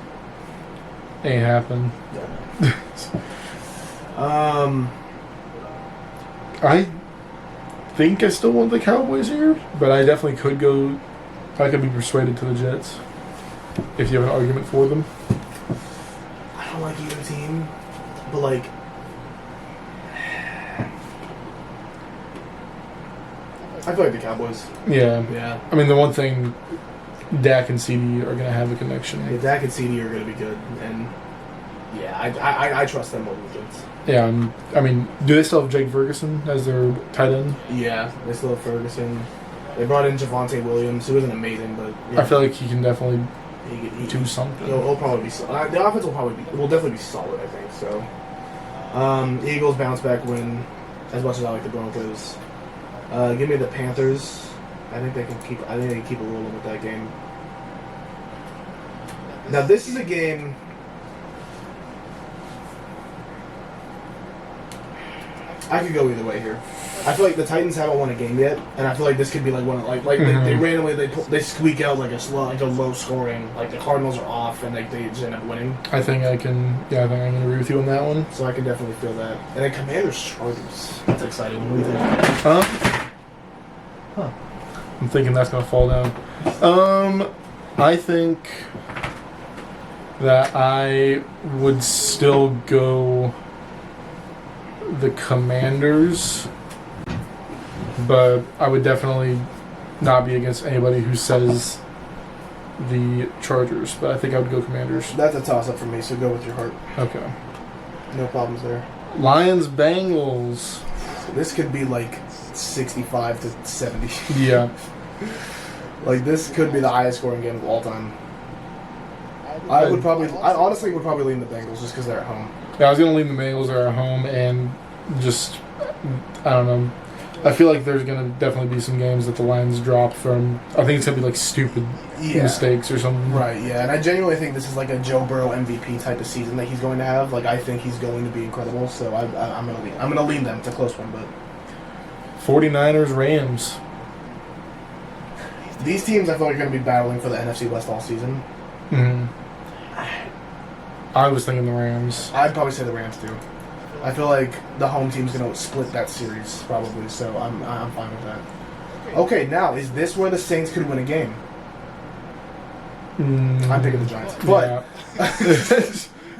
ain't happen. Yeah. I think I still want the Cowboys here, but I definitely could go. I could be persuaded to the Jets if you have an argument for them. I don't like either team, but I feel like the Cowboys. Yeah. Yeah. I mean, the one thing, Dak and CD are going to have a connection. Yeah, Dak and CD are going to be good, and I trust them more than the Jets. Yeah, I mean, do they still have Jake Ferguson as their tight end? Yeah, they still have Ferguson. They brought in Javonte Williams, who isn't amazing, but I feel like he can definitely do something. He'll probably be solid. The offense will definitely be solid, I think. So, Eagles bounce back win. As much as I like the Broncos, give me the Panthers. I think they can keep it rolling with that game. Now this is a game. I could go either way here. I feel like the Titans haven't won a game yet, and I feel like this could be like one of they randomly they squeak out like a low scoring, like the Cardinals are off and they just end up winning. I think I can agree with you on that one. So I can definitely feel that. And then Commanders Chargers. That's exciting. What do you think? Huh. I'm thinking that's gonna fall down. I think that I would still go the Commanders, but I would definitely not be against anybody who says the Chargers, but I think I would go Commanders. That's a toss-up for me, so go with your heart. Okay. No problems there. Lions, Bengals. This could be like 65-70. Yeah. Like, this could be the highest scoring game of all time. I honestly would probably lean the Bengals just because they're at home. Yeah, I was going to lean the Bengals. They're at home, and just, I don't know. I feel like there's going to definitely be some games that the Lions drop from, I think it's going to be like stupid mistakes or something. Right, yeah. And I genuinely think this is like a Joe Burrow MVP type of season that he's going to have. Like, I think he's going to be incredible, so I'm going to lean them. It's a close one, but 49ers, Rams. These teams, I feel like, are going to be battling for the NFC West all season. Mm-hmm. I was thinking the Rams. I'd probably say the Rams, too. I feel like the home team's going to split that series, probably, so I'm fine with that. Okay, now, is this where the Saints could win a game? I'm picking the Giants. But, yeah.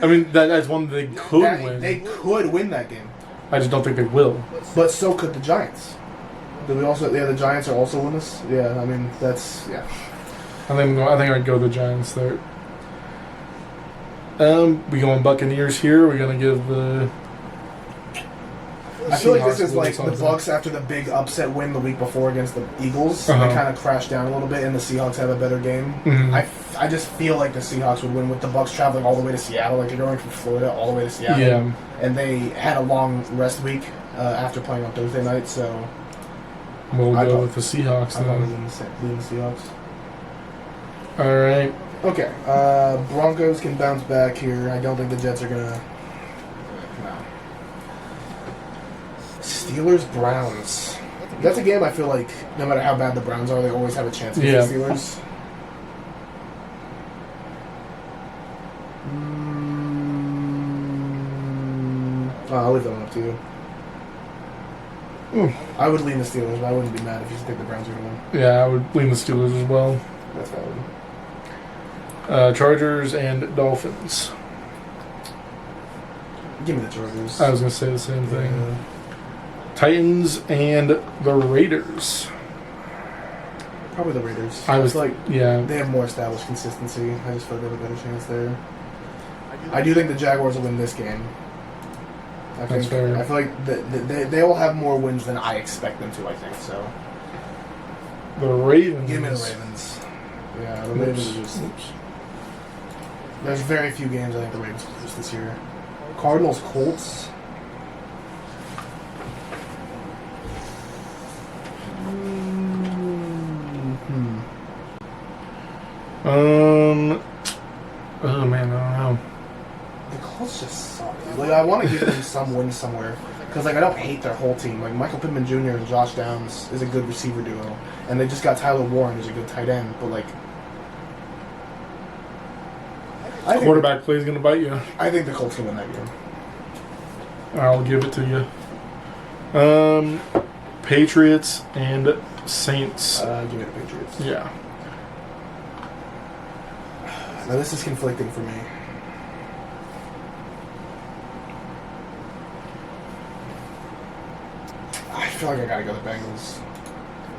I mean, that's one they could win. They could win that game. I just don't think they will. But so could the Giants. Did we also? Yeah, the Giants are also in this. Yeah, I mean that's yeah. I think I'd go the Giants there. We going Buccaneers here. We're gonna give the. I feel like this is like the Bucs after the big upset win the week before against the Eagles. They kind of crashed down a little bit, and the Seahawks have a better game. Mm-hmm. I just feel like the Seahawks would win with the Bucs traveling all the way to Seattle. Like they're going from Florida all the way to Seattle. Yeah. And they had a long rest week after playing on Thursday night, so. We'll go with the Seahawks then. then. Leading the Seahawks. All right. Okay. Broncos can bounce back here. I don't think the Jets are gonna. No. Steelers Browns. That's a game I feel like no matter how bad the Browns are, they always have a chance against the Steelers. I'll leave that one up to you. I would lean the Steelers, but I wouldn't be mad if you think the Browns are going to win. Yeah, I would lean the Steelers as well. That's valid. Chargers and Dolphins. Give me the Chargers. I was going to say the same thing. Titans and the Raiders. Probably the Raiders. I was like, yeah, they have more established consistency. I just feel like they have a better chance there. I do think the Jaguars will win this game. That's fair. I feel like they will have more wins than I expect them to, I think, so. The Ravens. Give me the Ravens. Yeah, the Ravens are just... There's very few games I think the Ravens will lose this year. Cardinals, Colts. Oh man, I don't know. The Colts just suck. Like, I want to give them some wins somewhere. Because, like, I don't hate their whole team. Like, Michael Pittman Jr. and Josh Downs is a good receiver duo. And they just got Tyler Warren, who's a good tight end. But, like... Quarterback play is going to bite you. I think the Colts can win that game. I'll give it to you. Patriots and Saints. Give me the Patriots. Yeah. Now, this is conflicting for me. I feel like I gotta go the Bengals.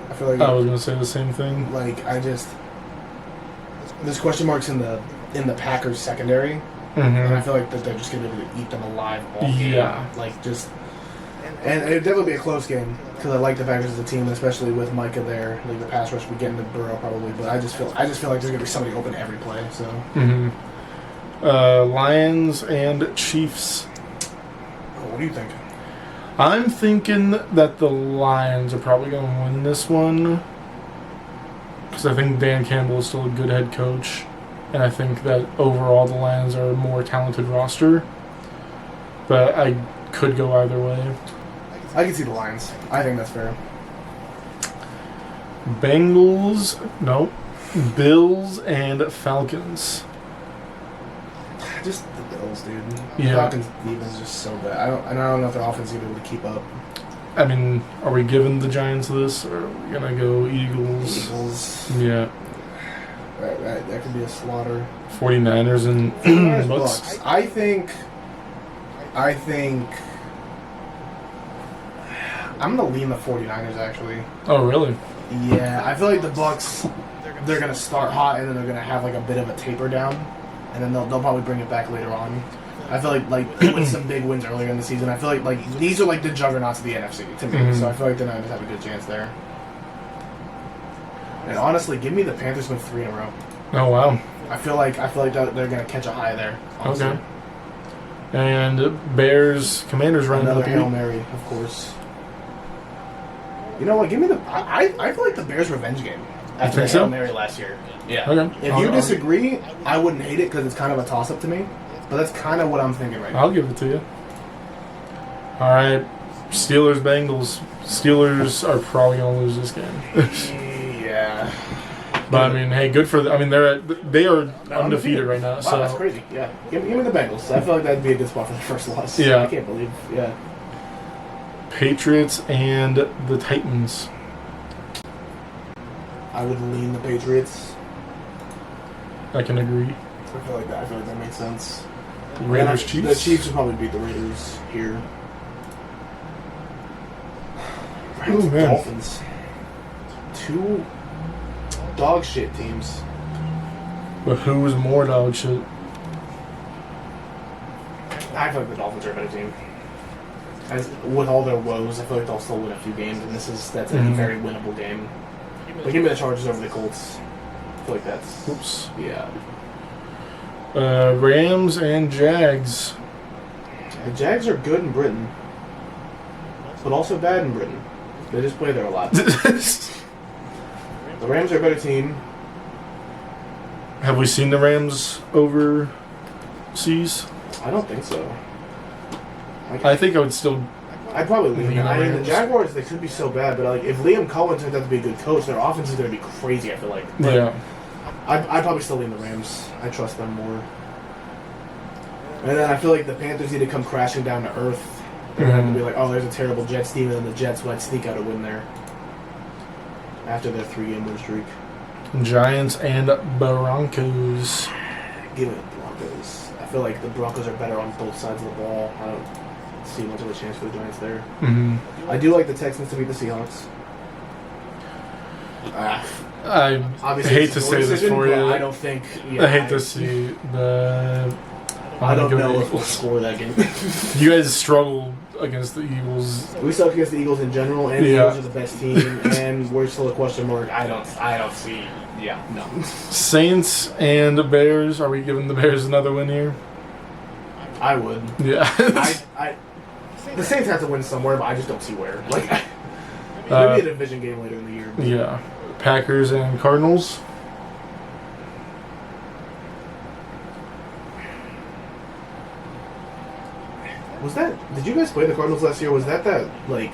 I feel like I was gonna say the same thing. Like there's question marks in the Packers secondary, and I feel like that they're just gonna be able to eat them alive all game. Yeah. And it'd definitely be a close game because I like the Packers as a team, especially with Micah there. Like the pass rush would get into Burrow probably, but I just feel like there's gonna be somebody open every play. So. Lions and Chiefs. What do you think? I'm thinking that the Lions are probably going to win this one because I think Dan Campbell is still a good head coach, and I think that overall the Lions are a more talented roster. But I could go either way. I can see the Lions. I think that's fair. Bills and Falcons. Just the Bills, dude. Yeah. Falcons' defense is just so bad. I don't know if their offense is going to be able to keep up. I mean, are we giving the Giants this, or are we gonna go Eagles? Eagles. Yeah. That could be a slaughter. 49ers and Bucks. I think. I'm gonna lean the 49ers actually. Oh really? Yeah, I feel like the Bucks. They're gonna start hot and then they're gonna have like a bit of a taper down, and then they'll probably bring it back later on. I feel like with some big wins earlier in the season, I feel like these are like the juggernauts of the NFC to me. So I feel like the Niners have a good chance there. And honestly, give me the Panthers win 3 in a row. Oh wow. I feel like they're gonna catch a high there. Honestly. Okay. And Bears, Commanders running Another up Hail here. Mary, of course. You know what? Give me the. I feel like the Bears revenge game after the think so? Hail Mary last year. Yeah. Okay. If you disagree, I wouldn't hate it because it's kind of a toss up to me. But that's kind of what I'm thinking right now. I'll give it to you. All right, Steelers, Bengals. Steelers are probably gonna lose this game. Yeah. But I mean, hey, good for them. I mean, they are undefeated right now. Wow, So that's crazy. Yeah. Give me the Bengals. I feel like that'd be a good spot for the first loss. Yeah. I can't believe. Yeah. Patriots and the Titans. I would lean the Patriots. I can agree. I feel like that makes sense. Raiders, The Chiefs. Chiefs would probably beat the Raiders here. Ooh, man. Dolphins. 2 dog shit teams. But who's more dog shit? I feel like the Dolphins are a better team. With all their woes, I feel like they'll still win a few games, and that's a very winnable game. But give me the Chargers over the Colts. I feel like that's... Oops. Yeah. Rams and Jags. The Jags are good in Britain, but also bad in Britain. They just play there a lot. The Rams are a better team. Have we seen the Rams overseas? I don't think so. I think I would still. I'd probably lean. The I mean, the Rams. Jaguars, they could be so bad, but like if Liam Cohen turns out to be a good coach, their offense is going to be crazy, I feel like. But Yeah. I'd probably still lean the Rams. I trust them more. And then I feel like the Panthers need to come crashing down to earth. They're going to have to be like, oh, there's a terrible Jets team, and then the Jets might sneak out a win there after their 3-game win streak. Giants and Broncos. Give it the Broncos. I feel like the Broncos are better on both sides of the ball. I don't see much of a chance for the Giants there. Mm-hmm. I do like the Texans to beat the Seahawks. I Obviously, hate it's to a say this decision, for but you. I don't think. Yeah, I hate to see the. I don't know if Eagles. we'll score that game. You guys struggle against the Eagles. We suck against the Eagles in general, and the Yeah. Eagles are the best team, and we're still a question mark. I don't see. Yeah, no. Saints and Bears. Are we giving the Bears another win here? I would. Yeah. The Saints have to win somewhere, but I just don't see where. Like, maybe a division game later in the year. But. Yeah. Packers and Cardinals. Was that? Did you guys play the Cardinals last year? Was that like?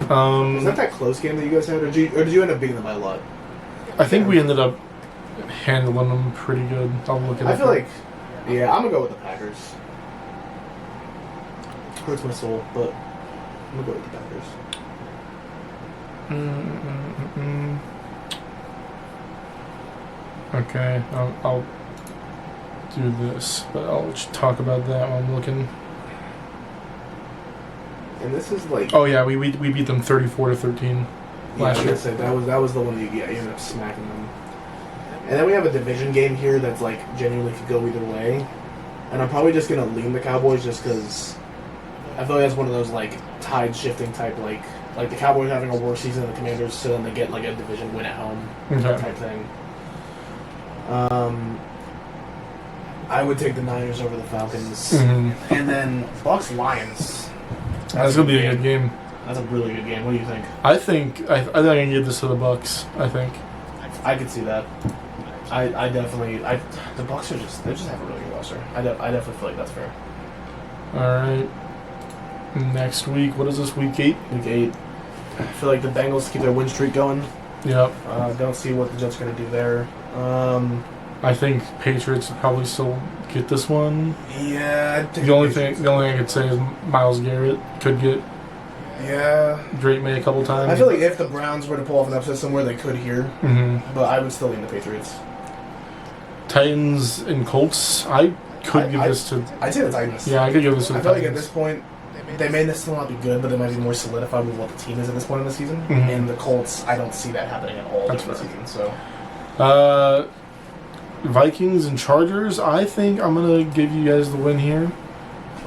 Was that close game that you guys had, or did you end up beating them by a lot? I think we ended up handling them pretty good. I'll look at it. I feel like, yeah, I'm gonna go with the Packers. Hurts my soul, but I'm gonna go with the Packers. Okay, I'll do this, but I'll let you talk about that while I'm looking. And this is like, Oh yeah, we beat them 34-13 last year. That was the one that you ended up smacking them. And then we have a division game here that's like genuinely could go either way. And I'm probably just gonna lean the Cowboys just because I feel like that's one of those like tide shifting type like the Cowboys having a worse season than the Commanders, so then they get like a division win at home type thing. I would take the Niners over the Falcons, and then Bucks Lions. That's gonna be a good game. That's a really good game. What do you think? I think I can give this to the Bucks. I think. I could see that. I definitely. The Bucks they just have a really good roster. I definitely feel like that's fair. All right. Next week, what is this? Week 8. Week 8. I feel like the Bengals keep their win streak going. Yep. Don't see what the Jets are going to do there. I think Patriots would probably still get this one. Yeah. The only thing I could say is Myles Garrett could get Drake May a couple times. I feel like if the Browns were to pull off an upset somewhere, they could here. But I would still lean the Patriots. Titans and Colts. I could give this to. I'd say the Titans. Yeah, I could give this to the I feel Titans. like at this point, they may still not be good, but they might be more solidified with what the team is at this point in the season. And the Colts, I don't see that happening at all this season. So. Vikings and Chargers. I think I'm gonna give you guys the win here.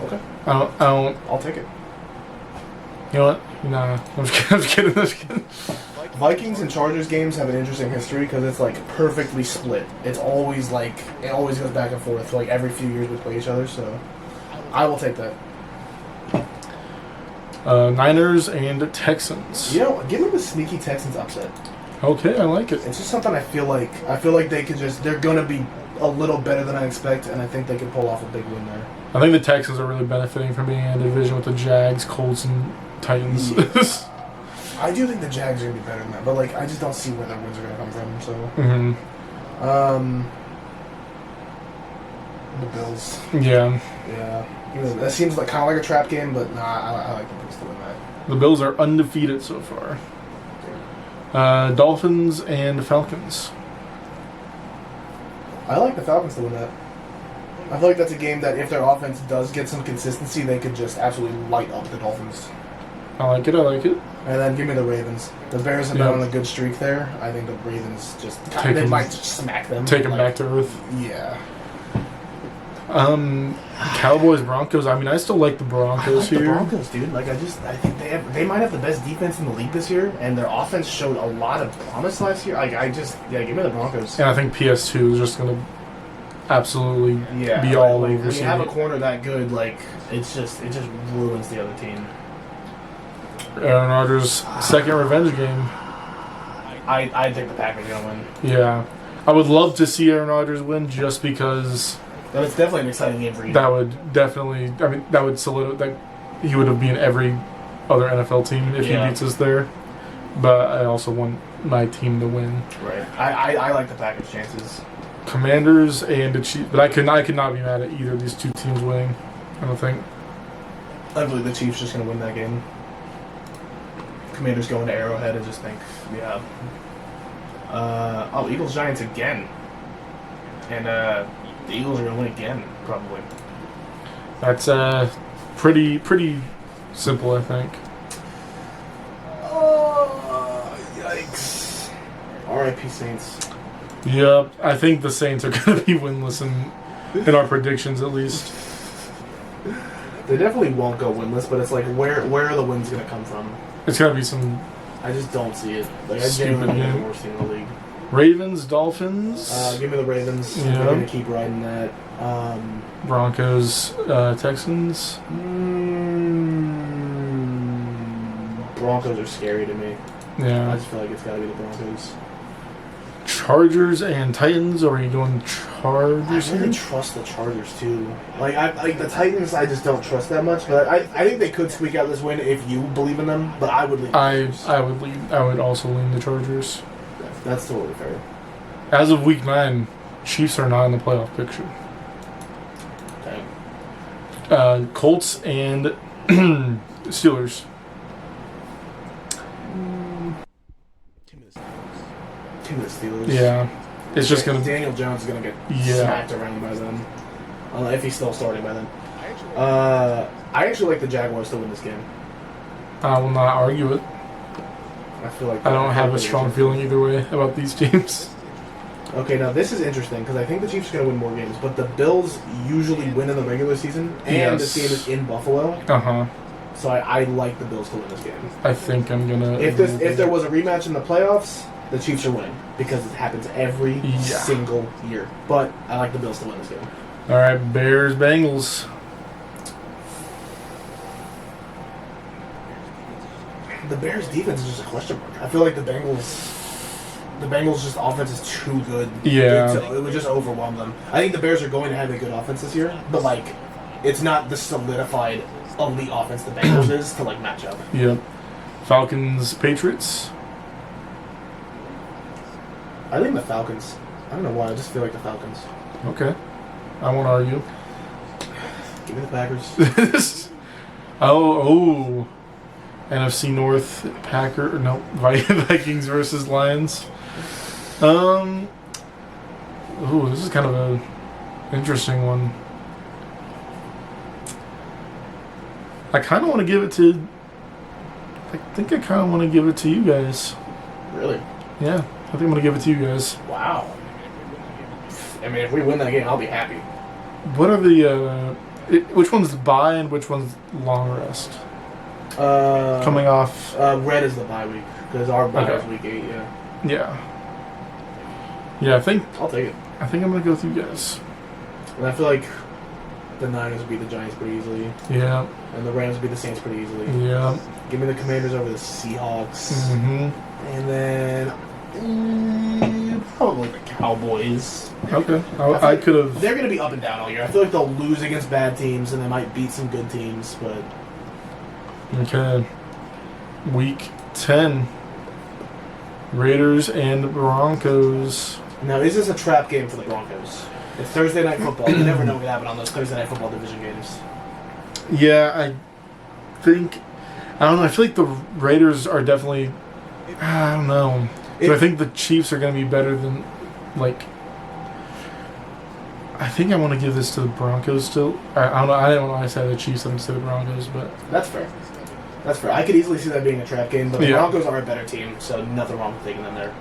Okay. I don't. I'll take it. You know what? Nah, I'm just kidding. Vikings and Chargers games have an interesting history because it's like perfectly split. It's always like it always goes back and forth. Like every few years we play each other, so I will take that. Niners and Texans. You know, give me the sneaky Texans upset. Okay, I like it. It's just something I feel like they could just they're gonna be a little better than I expect, and I think they could pull off a big win there. I think the Texans are really benefiting from being in a division with the Jags, Colts, and Titans. I do think the Jags are gonna be better than that, but like I just don't see where their wins are gonna come from. So, the Bills. Yeah. Yeah. That seems like kind of like a trap game, but nah, I like the Bills to win that. The Bills are undefeated so far. Dolphins and Falcons. I like the Falcons to win that. I feel like that's a game that if their offense does get some consistency, they could just absolutely light up the Dolphins. I like it. And then give me the Ravens. The Bears have been on a good streak there. I think the Ravens just might just smack them. Take them back to earth. Yeah. Cowboys, Broncos. I mean, I still like the Broncos here. The Broncos, dude. Like I think they might have the best defense in the league this year, and their offense showed a lot of promise last year. Like give me the Broncos. And I think PS2 is just gonna absolutely be all over. When you have a corner that good, like it just ruins the other team. Aaron Rodgers' second revenge game. I think the Packers are gonna win. Yeah, I would love to see Aaron Rodgers win just because. That's definitely an exciting game for you. That would definitely. I mean, that would solidify. He would have been every other NFL team if he beats us there. But I also want my team to win. Right. I like the Packers' chances. Commanders and the Chiefs, but I could not be mad at either of these two teams winning. I don't think. I believe the Chiefs just gonna win that game. Commanders go into Arrowhead and just think, yeah. Eagles Giants again, and the Eagles are gonna win again probably. That's pretty simple, I think. Oh, yikes! R.I.P. Saints. Yep, I think the Saints are gonna be winless in our predictions at least. They definitely won't go winless, but it's like where are the wins gonna come from? It's gotta be some. I just don't see it. Like I genuinely think the worst team in the league. Ravens, Dolphins. Give me the Ravens. Yeah. They're gonna keep riding that. Broncos, Texans. Broncos are scary to me. Yeah. I just feel like it's gotta be the Broncos. Chargers and Titans, or are you going Chargers? I really trust the Chargers too. Like the Titans, I just don't trust that much. But I think they could squeak out this win if you believe in them. But I would lean. I would also lean the Chargers. That's totally fair. As of week 9, Chiefs are not in the playoff picture. Okay. Colts and Steelers. Team of the Steelers. Yeah. It's just going to... Daniel Jones is going to get smacked around by them. If he's still starting by then. I actually like the Jaguars to win this game. I will not argue it. I feel like... I don't have a strong feeling either way about these teams. Okay, now this is interesting because I think the Chiefs are going to win more games, but the Bills usually win in the regular season, and this game is in Buffalo. Uh-huh. So I like the Bills to win this game. I think I'm going to... If there was a rematch in the playoffs, the Chiefs are winning because it happens every single year. But I like the Bills to win this game. All right, Bears, Bengals. The Bears' defense is just a question mark. I feel like the Bengals' just offense is too good. Yeah. It would just overwhelm them. I think the Bears are going to have a good offense this year, but like, it's not the solidified elite offense the Bengals is to like match up. Yep. Falcons, Patriots. I think the Falcons. I don't know why. I just feel like the Falcons. Okay. I won't argue. Give me the Packers. Oh. NFC North, Vikings versus Lions. This is kind of a interesting one. I kind of want to give it to... I think I kind of want to give it to you guys. Really? Yeah. I think I'm going to give it to you guys. Wow. I mean, if we win that game, I'll be happy. What are the... which one's bye and which one's long rest? Coming off. Red is the bye week because our bye is week 8. Yeah. Yeah, I think I'll take it. I think I'm gonna go with you guys. And I feel like the Niners beat the Giants pretty easily. Yeah. And the Rams beat the Saints pretty easily. Yeah. Give me the Commanders over the Seahawks. Mm-hmm. And then probably the Cowboys. Okay. I could have. They're going to be up and down all year. I feel like they'll lose against bad teams and they might beat some good teams, but. Okay. Week 10. Raiders and Broncos. Now, is this a trap game for the Broncos? It's Thursday Night Football. You never know what happen on those Thursday Night Football division games. Yeah, I think. I don't know. I feel like the Raiders are definitely. I don't know. So I think the Chiefs are going to be better than. Like. I think I want to give this to the Broncos still. I don't know. I don't know why I said the Chiefs instead of the Broncos, but. That's fair. That's fair. I could easily see that being a trap game, but the Broncos are a better team, so nothing wrong with taking them there.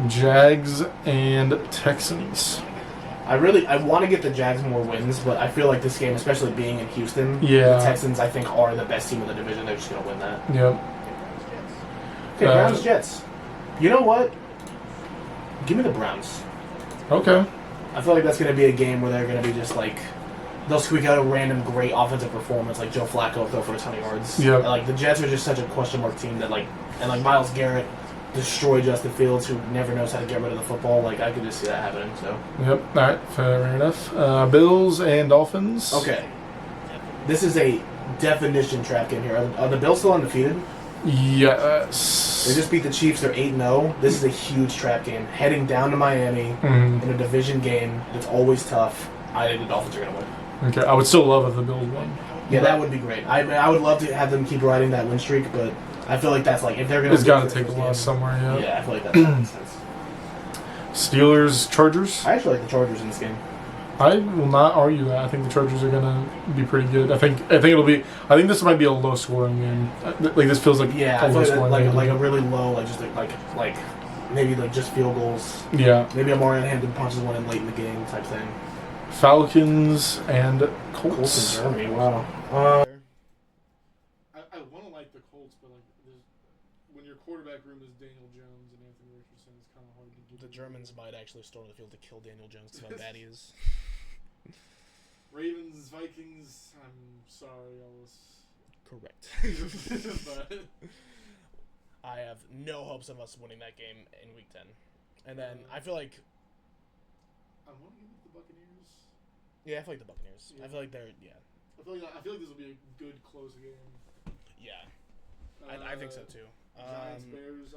Jags and Texans. I want to get the Jags more wins, but I feel like this game, especially being in Houston, the Texans, I think, are the best team in the division. They're just going to win that. Yep. Okay, Browns, Jets. You know what? Give me the Browns. Okay. I feel like that's going to be a game where they're going to be just like, they'll squeak out a random great offensive performance, like Joe Flacco throw for a ton of yards. Yep. And, like, the Jets are just such a question mark team that, like, and like Myles Garrett destroy Justin Fields, who never knows how to get rid of the football. Like, I could just see that happening. So. Yep. All right. Fair enough. Bills and Dolphins. Okay. This is a definition trap game here. Are the Bills still undefeated? Yes. They just beat the Chiefs. They're 8-0. This is a huge trap game. Heading down to Miami in a division game that's always tough. I think the Dolphins are going to win. Okay. I would still love if the Bills won. Yeah, that would be great. I would love to have them keep riding that win streak, but I feel like that's like if they're going to. It's got to take a loss somewhere. Yeah. Yeah, I feel like that makes sense. Steelers, Chargers. I actually like the Chargers in this game. I will not argue that. I think the Chargers are gonna be pretty good. I think it'll be. I think this might be a low scoring game. Like this feels like I feel like a really low, like just like maybe like just field goals. Yeah. Maybe a Moran-handed punches one in late in the game type thing. Falcons and Colts. Colts in Germany. Wow. I want to like the Colts, but like when your quarterback room is Daniel Jones and Anthony Richardson, it's kind of hard to get. The Germans might actually storm the field to kill Daniel Jones because how bad he is. Ravens, Vikings. I'm sorry, Ellis. Correct. But I have no hopes of us winning that game in Week 10. And then I feel like. I want to give it to the Buccaneers. Yeah, I feel like the Buccaneers. Yeah. I feel like they're I feel like this will be a good close game. Yeah, I think so too. Giants, Bears.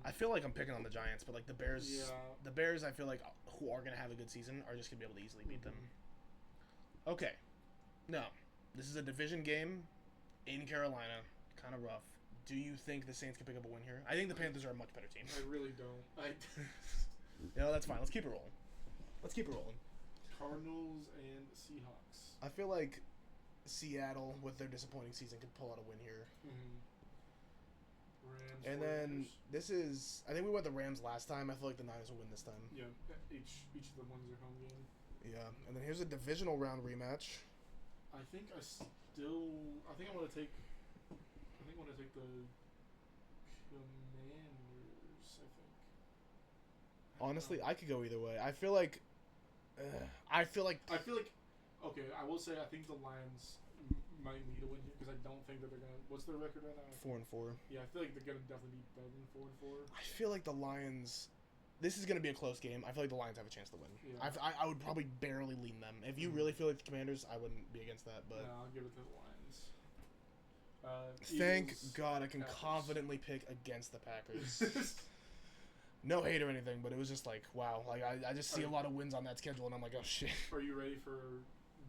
I feel like I'm picking on the Giants, but like the Bears. Yeah. The Bears, I feel like who are gonna have a good season are just gonna be able to easily beat them. Okay, no, this is a division game in Carolina, kind of rough. Do you think the Saints can pick up a win here? I think the Panthers are a much better team. I really don't. That's fine. Let's keep it rolling. Cardinals and Seahawks. I feel like Seattle, with their disappointing season, could pull out a win here. Rams. And then this is, I think we went the Rams last time. I feel like the Niners will win this time. Yeah, each of the ones are home game. Yeah, and then here's a divisional round rematch. I think I want to take the Commanders. Honestly, I could go either way. I feel like. Okay, I will say I think the Lions might need a win here because I don't think that they're gonna. What's their record right now? 4-4. Yeah, I feel like they're gonna definitely be better than 4-4. I feel like the Lions. This is gonna be a close game. I feel like the Lions have a chance to win. Yeah. I would probably barely lean them. If you really feel like the Commanders, I wouldn't be against that. But I'll give it to the Lions. Thank Eagles, God I can Packers. confidently pick against the Packers. No hate or anything, but it was just like, wow. Like I just see a lot of wins on that schedule, and I'm like, oh shit. Are you ready for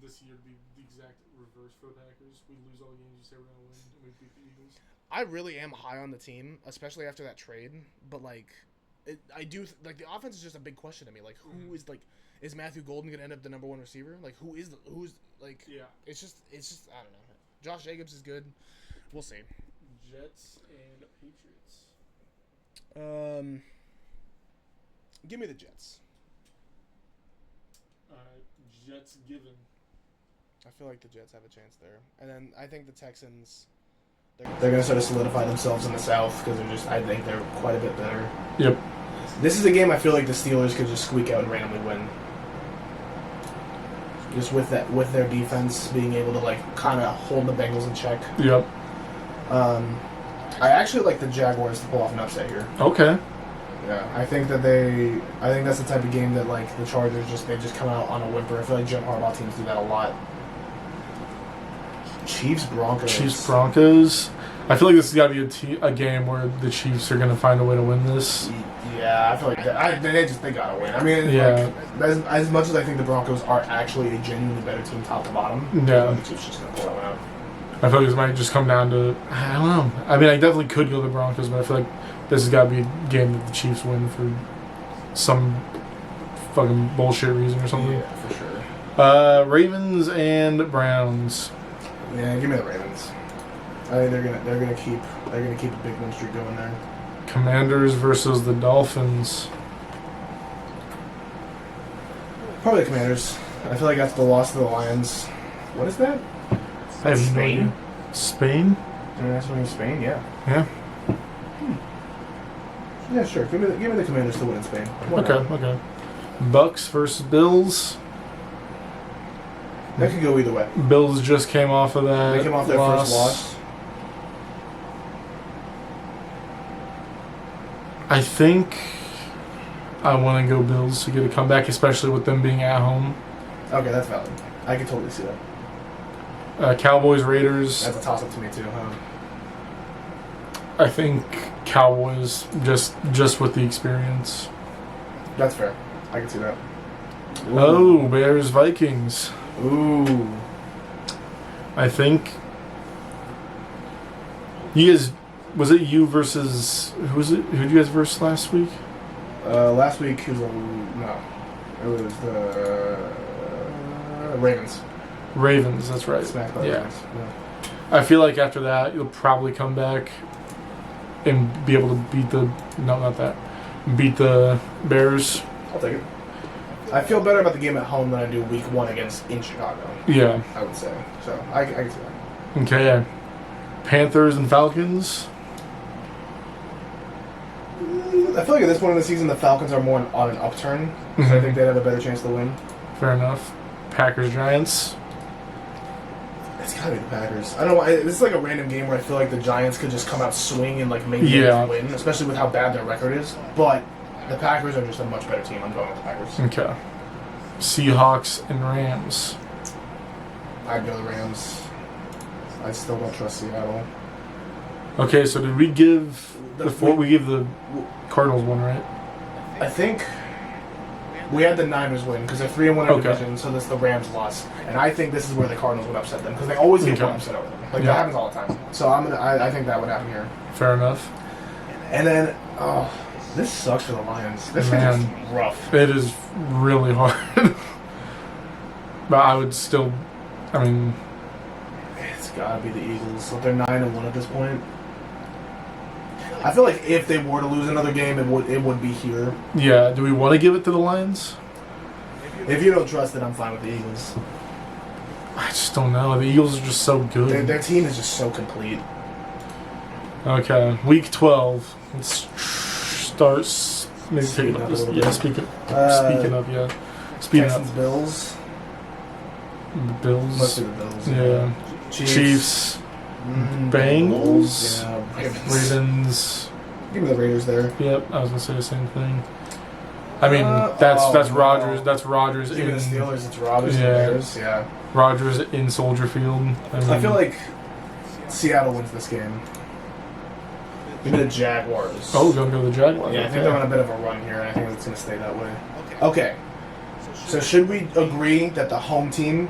this year to be the exact reverse for the Packers? We lose all the games, you say we're gonna win, and we beat the Eagles. I really am high on the team, especially after that trade. But like, the offense is just a big question to me. Like, who is like, is Matthew Golden gonna end up the number one receiver? Like, who's like? Yeah. It's just I don't know. Josh Jacobs is good. We'll see. Jets and Patriots. Give me the Jets. Jets given. I feel like the Jets have a chance there. And then I think the Texans They're going to sort of solidify themselves in the South because I think they're quite a bit better. Yep. This is a game I feel like the Steelers could just squeak out and randomly win. Just with their defense being able to like kind of hold the Bengals in check. Yep. I actually like the Jaguars to pull off an upset here. Okay. Yeah, I think that's the type of game that like the Chargers they just come out on a whimper. I feel like Jim Harbaugh teams do that a lot. Chiefs Broncos. I feel like this has got to be a game where the Chiefs are going to find a way to win this. Yeah, I feel like they got to win. I mean, yeah. Like, as much as I think the Broncos are actually a genuinely better team top to bottom, yeah, the Chiefs just going to pull that one out. I feel like this might just come down to, I don't know. I mean, I definitely could go the Broncos, but I feel like this has got to be a game that the Chiefs win for some fucking bullshit reason or something. Yeah, for sure. Ravens and Browns. Yeah, give me the Ravens. I think they're gonna keep a big win streak going there. Commanders versus the Dolphins. Probably the Commanders. I feel like that's the loss to the Lions. What is that? I have Spain? no idea. Spain? International in Spain, yeah. Yeah. Yeah, sure. Give me the Commanders to win in Spain. Okay. Bucks versus Bills. That could go either way. Bills just came off of that. They came off their first loss. I think I want to go Bills to get a comeback, especially with them being at home. Okay, that's valid. I can totally see that. Cowboys, Raiders. That's a toss-up to me, too, huh? I think Cowboys, just with the experience. That's fair. I can see that. Ooh. Oh, Bears, Vikings. Ooh. I think you guys, was it you versus, who was it? Who did you guys verse last week? Last week it was the Ravens. Ravens, that's right. Smacked by the Ravens. Yeah. I feel like after that you'll probably come back and be able to beat the Bears. I'll take it. I feel better about the game at home than I do week 1 in Chicago. Yeah. I would say. So, I can see that. Okay. Panthers and Falcons. I feel like at this point in the season, the Falcons are more on an upturn. Mm-hmm. So I think they'd have a better chance to win. Fair enough. Packers, Giants. It's gotta be the Packers. I don't know. This is like a random game where I feel like the Giants could just come out swing and like maybe win, especially with how bad their record is. But the Packers are just a much better team. I'm going with the Packers. Okay. Seahawks and Rams. I'd go the Rams. I still don't trust Seattle. Okay, so did we give we gave the Cardinals one, right? I think we had the Niners win because they're 3-1 in their division, so that's the Rams loss. And I think this is where the Cardinals would upset them because they always get one upset over them. Like that happens all the time. So I think that would happen here. Fair enough. And then this sucks for the Lions. This is just rough. It is really hard. But I would still, I mean, it's gotta be the Eagles. So they're 9-1 at this point. I feel like if they were to lose another game, it would be here. Yeah. Do we want to give it to the Lions? If you don't trust it, I'm fine with the Eagles. I just don't know. The Eagles are just so good. Their team is just so complete. Okay, week 12. Let's start. Maybe pick it up. Speaking of. Texans, Bills. The Bills. Must be the Bills. Yeah. Chiefs. Bengals. Yeah. Ravens. Give me the Raiders there. Yep, I was gonna say the same thing. I mean, that's Rodgers. That's Rodgers. Give me the Steelers. It's Rodgers and Bears. Yeah. Rodgers in Soldier Field. I feel like Seattle wins this game. Give me the Jaguars. Oh, gonna go to the Jaguars. Yeah, I think they're on a bit of a run here, and I think it's going to stay that way. Okay. So should we agree that the home team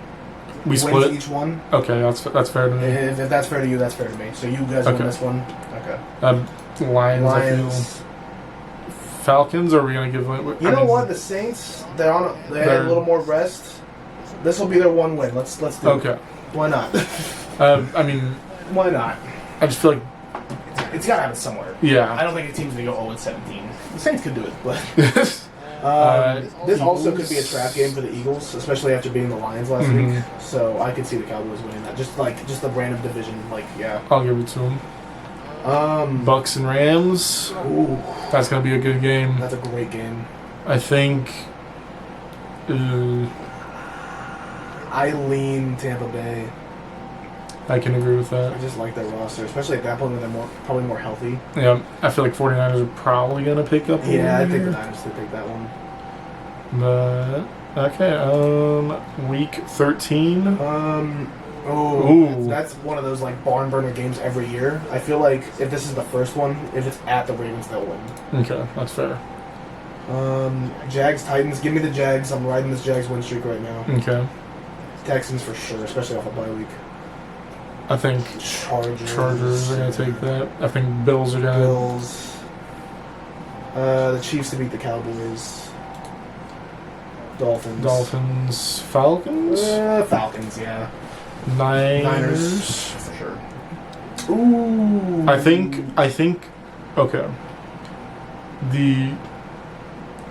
wins each one? Okay, that's fair to me. If that's fair to you, that's fair to me. So you guys win this one? Okay. Lions. Falcons, or are we going to give... You know what? The Saints, they had a little more rest. This will be their one win. Let's do it. Okay. Why not? I mean... Why not? I just feel like... It's got to happen somewhere. Yeah. I don't think a team's going to go 0-17. The Saints could do it, but... This also could be a trap game for the Eagles, especially after beating the Lions last week. So I could see the Cowboys winning that. Just the random division, yeah. I'll give it to them. Bucks and Rams. Ooh, that's gonna be a good game. That's a great game. I think. I lean Tampa Bay. I can agree with that. I just like their roster, especially at that point when they're probably more healthy. Yeah, I feel like 49ers are probably gonna pick up. Yeah, I think the Niners will take that one. But okay, week 13. That's one of those like barn burner games every year. I feel like if this is the first one, if it's at the Ravens, they'll win. Okay, that's fair. Jags Titans. Give me the Jags. I'm riding this Jags win streak right now. Okay. Texans for sure, especially off a bye week. I think Chargers are gonna take that. I think Bills are gonna. Bills. The Chiefs to beat the Cowboys. Dolphins. Falcons. Falcons, yeah. Niners for sure. Ooh. I think. Okay.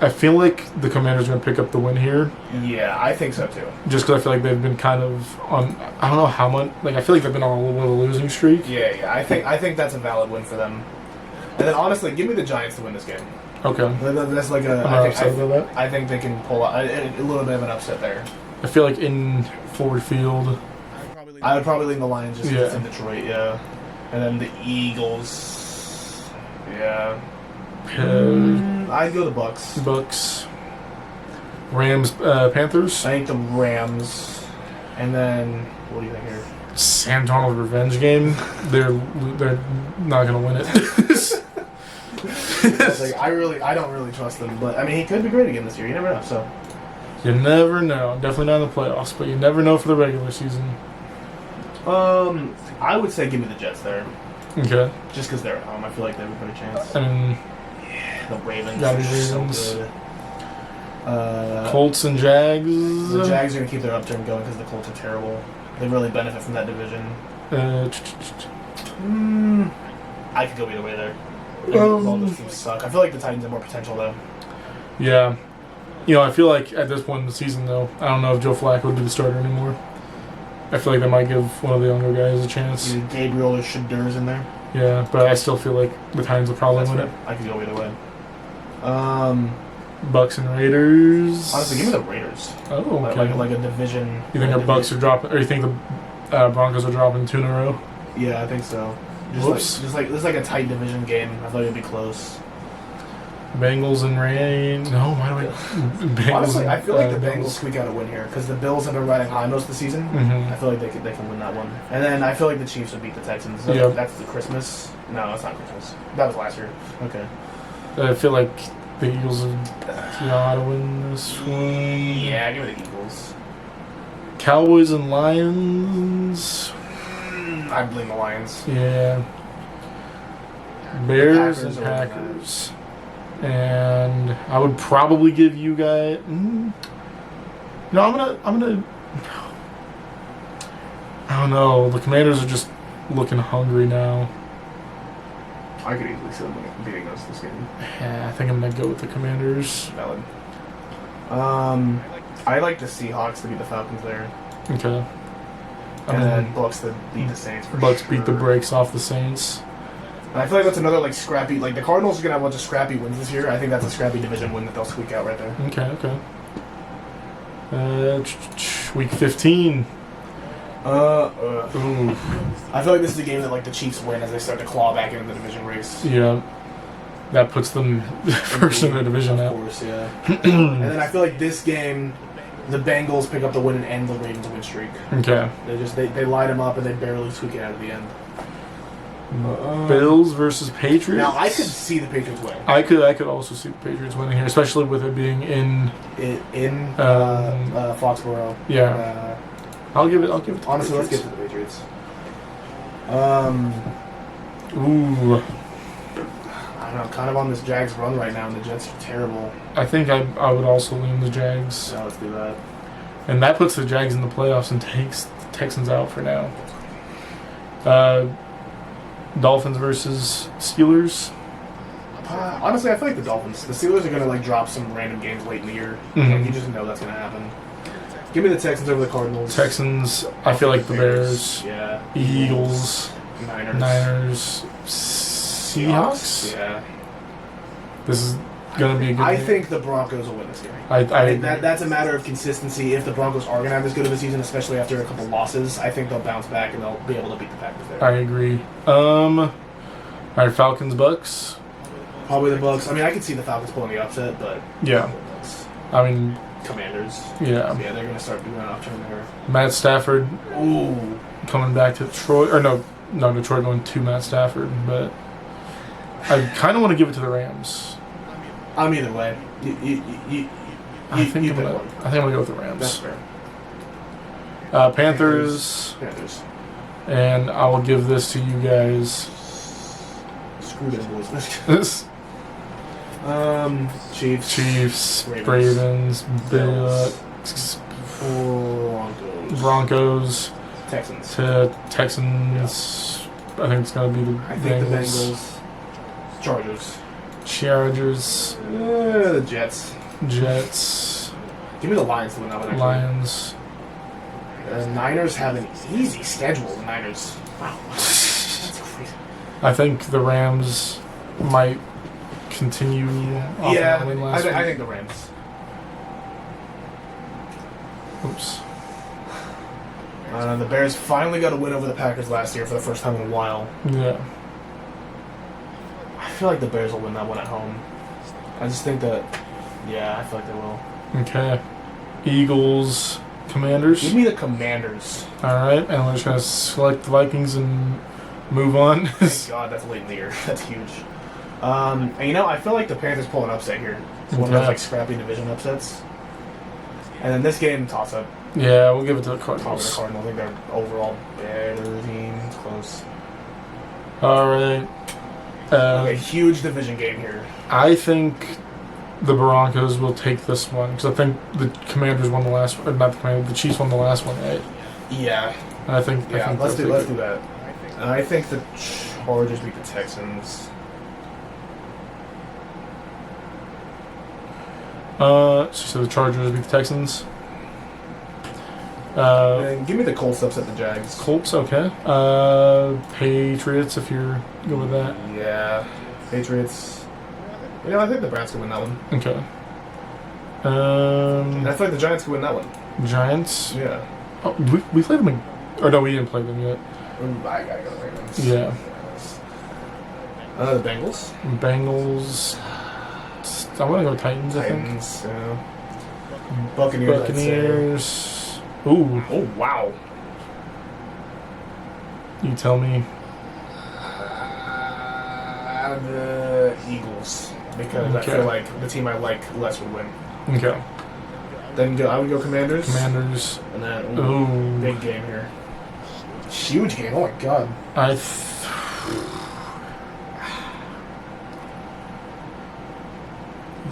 I feel like the Commanders are going to pick up the win here. Yeah, I think so too. Just because I feel like they've been kind of on. I don't know how much. Like I feel like they've been on a little bit of a losing streak. Yeah. I think that's a valid win for them. And then honestly, give me the Giants to win this game. Okay. That's like I think they can pull out a little bit of an upset there. I feel like in Ford Field. I would probably lean the Lions just because it's in Detroit, yeah. And then the Eagles. Yeah. I'd go the Bucks. Rams, Panthers. I think the Rams. And then what do you think here? Sam Darnold revenge game. They're not gonna win it. I don't really trust them, but I mean he could be great again this year. You never know. So you never know. Definitely not in the playoffs, but you never know for the regular season. I would say give me the Jets there. Okay. Just because they're at home, I feel like they have a better chance. And the Ravens are so good. Colts and Jags. The Jags are going to keep their upturn going because the Colts are terrible. They really benefit from that division. I could go either way there. All those teams suck. I feel like the Titans have more potential though. Yeah. I feel like at this point in the season though, I don't know if Joe Flacco would be the starter anymore. I feel like they might give one of the younger guys a chance. Either Gabriel or Shadur's in there. Yeah, but I still feel like the Titans will probably win it. I could go either way. Bucks and Raiders. Honestly, give me the Raiders. Oh, okay. Like a division. You think the Bucks are dropping, or you think the Broncos are dropping 2 in a row? Yeah, I think so. Just like a tight division game. I thought it'd be close. Bengals and Rain. No, why do I? Honestly, I feel like the Bengals squeak out a win here because the Bills have been riding high most of the season. I feel like they can win that one. And then I feel like the Chiefs would beat the Texans. So that's the Christmas. No, that's not Christmas. That was last year. Okay. I feel like the Eagles got to win this one. Yeah, give me the Eagles. Cowboys and Lions. I blame the Lions. Yeah. Bears and Packers. And I would probably give you guys. No, I'm gonna. I don't know. The Commanders are just looking hungry now. I could easily see them beating us this game. Yeah, I think I'm gonna go with the Commanders. Valid. I like the Seahawks to beat the Falcons there. Okay. And then Bucks to beat the Saints. Bucks beat the brakes off the Saints. And I feel like that's another scrappy. Like the Cardinals are gonna have a bunch of scrappy wins this year. I think that's a scrappy division win that they'll squeak out right there. Okay. Week 15. Ooh. I feel like this is a game that the Chiefs win as they start to claw back into the division race. Yeah. That puts them first in the division now. Of course, yeah. And then I feel like this game, the Bengals pick up the win and end the Ravens win streak. Okay. They light them up and they barely squeak it out at the end. Bills versus Patriots. Now I could see the Patriots win. I could also see the Patriots winning here, especially with it being in Foxborough. Yeah. I'll give it. Honestly, let's get to the Patriots. Ooh. I don't know. I'm kind of on this Jags run right now, and the Jets are terrible. I think I would also lean the Jags. Yeah, let's do that. And that puts the Jags in the playoffs and takes the Texans out for now. Dolphins versus Steelers. Honestly, I feel like the Dolphins. The Steelers are gonna drop some random games late in the year, Mhm. and you just know that's gonna happen. Give me the Texans over the Cardinals. Texans. I feel like the Bears. Yeah. Eagles. Niners. Seahawks. Yeah. This is gonna be a good I game. think the Broncos will win this game. I That's a matter of consistency. If the Broncos are going to have this good of a season, especially after a couple losses, I think they'll bounce back and they'll be able to beat the Packers there. I agree. All right, Falcons, Bucks. Probably the Bucks. I mean, I could see the Falcons pulling the upset, but Yeah. the Bucks. I mean, Commanders. yeah. Yeah, they're going to start doing an upturn there. Matt Stafford Ooh. coming back to Detroit. Or no, Detroit going to Matt Stafford. But I kind of want to give it to the Rams. I'm either way. I think you I'm pick gonna one. go with the Rams. That's fair. Panthers, Panthers. and I will give this to you guys. Screw them boys. This Chiefs. Chiefs, Ravens. Ravens, Broncos, Texans. Texans. I think it's gonna be the I think the Bengals. Bengals. Chargers. Chargers, The Jets. Jets, Give me the Lions to win that one. Actually. Lions. The Niners have an easy schedule. The Niners. Wow. That's crazy. I think the Rams might continue off that win Yeah, last I week. think the Rams. Oops. The Bears finally got a win over the Packers last year for the first time in a while. Yeah. I feel like the Bears will win that one at home. I just think that, yeah, I feel like they will. Okay. Eagles, Commanders. Give me the Commanders. All right, and we're just gonna select the Vikings and move on. Thank God, that's late in the year. That's huge. And I feel like the Panthers pull an upset here. It's one of Okay. those scrappy division upsets. And then this game, toss up. Yeah, we'll give it to the Probably the Cardinals. Cardinals. I think they're overall better team. It's close. All right. Okay, huge division game here. I think the Broncos will take this one because I think the Commanders won the last one. Not the Commanders, the Chiefs won the last one, right? Yeah. And I think. Yeah, let's do they'll take it. that. I think the Chargers beat the Texans. So the Chargers beat the Texans. And give me the Colts upset the Jags. Colts, okay. Patriots, if you're good with that. Yeah. Patriots. I think the Browns could win that one. Okay. And I feel like the Giants could win that one. Giants. Yeah. Oh, we played them. Or no, we didn't play them yet. I gotta go to the Ravens. Yeah. The Bengals. Bengals. I want to go Titans. I think. Titans. Buccaneers. I'd say. Buccaneers. Ooh, Oh wow. you tell me. The Eagles, because I Okay. feel like the team I like less would win. Okay. Then I would go Commanders. Commanders. And then Ooh. big game here. Huge game. Oh my god.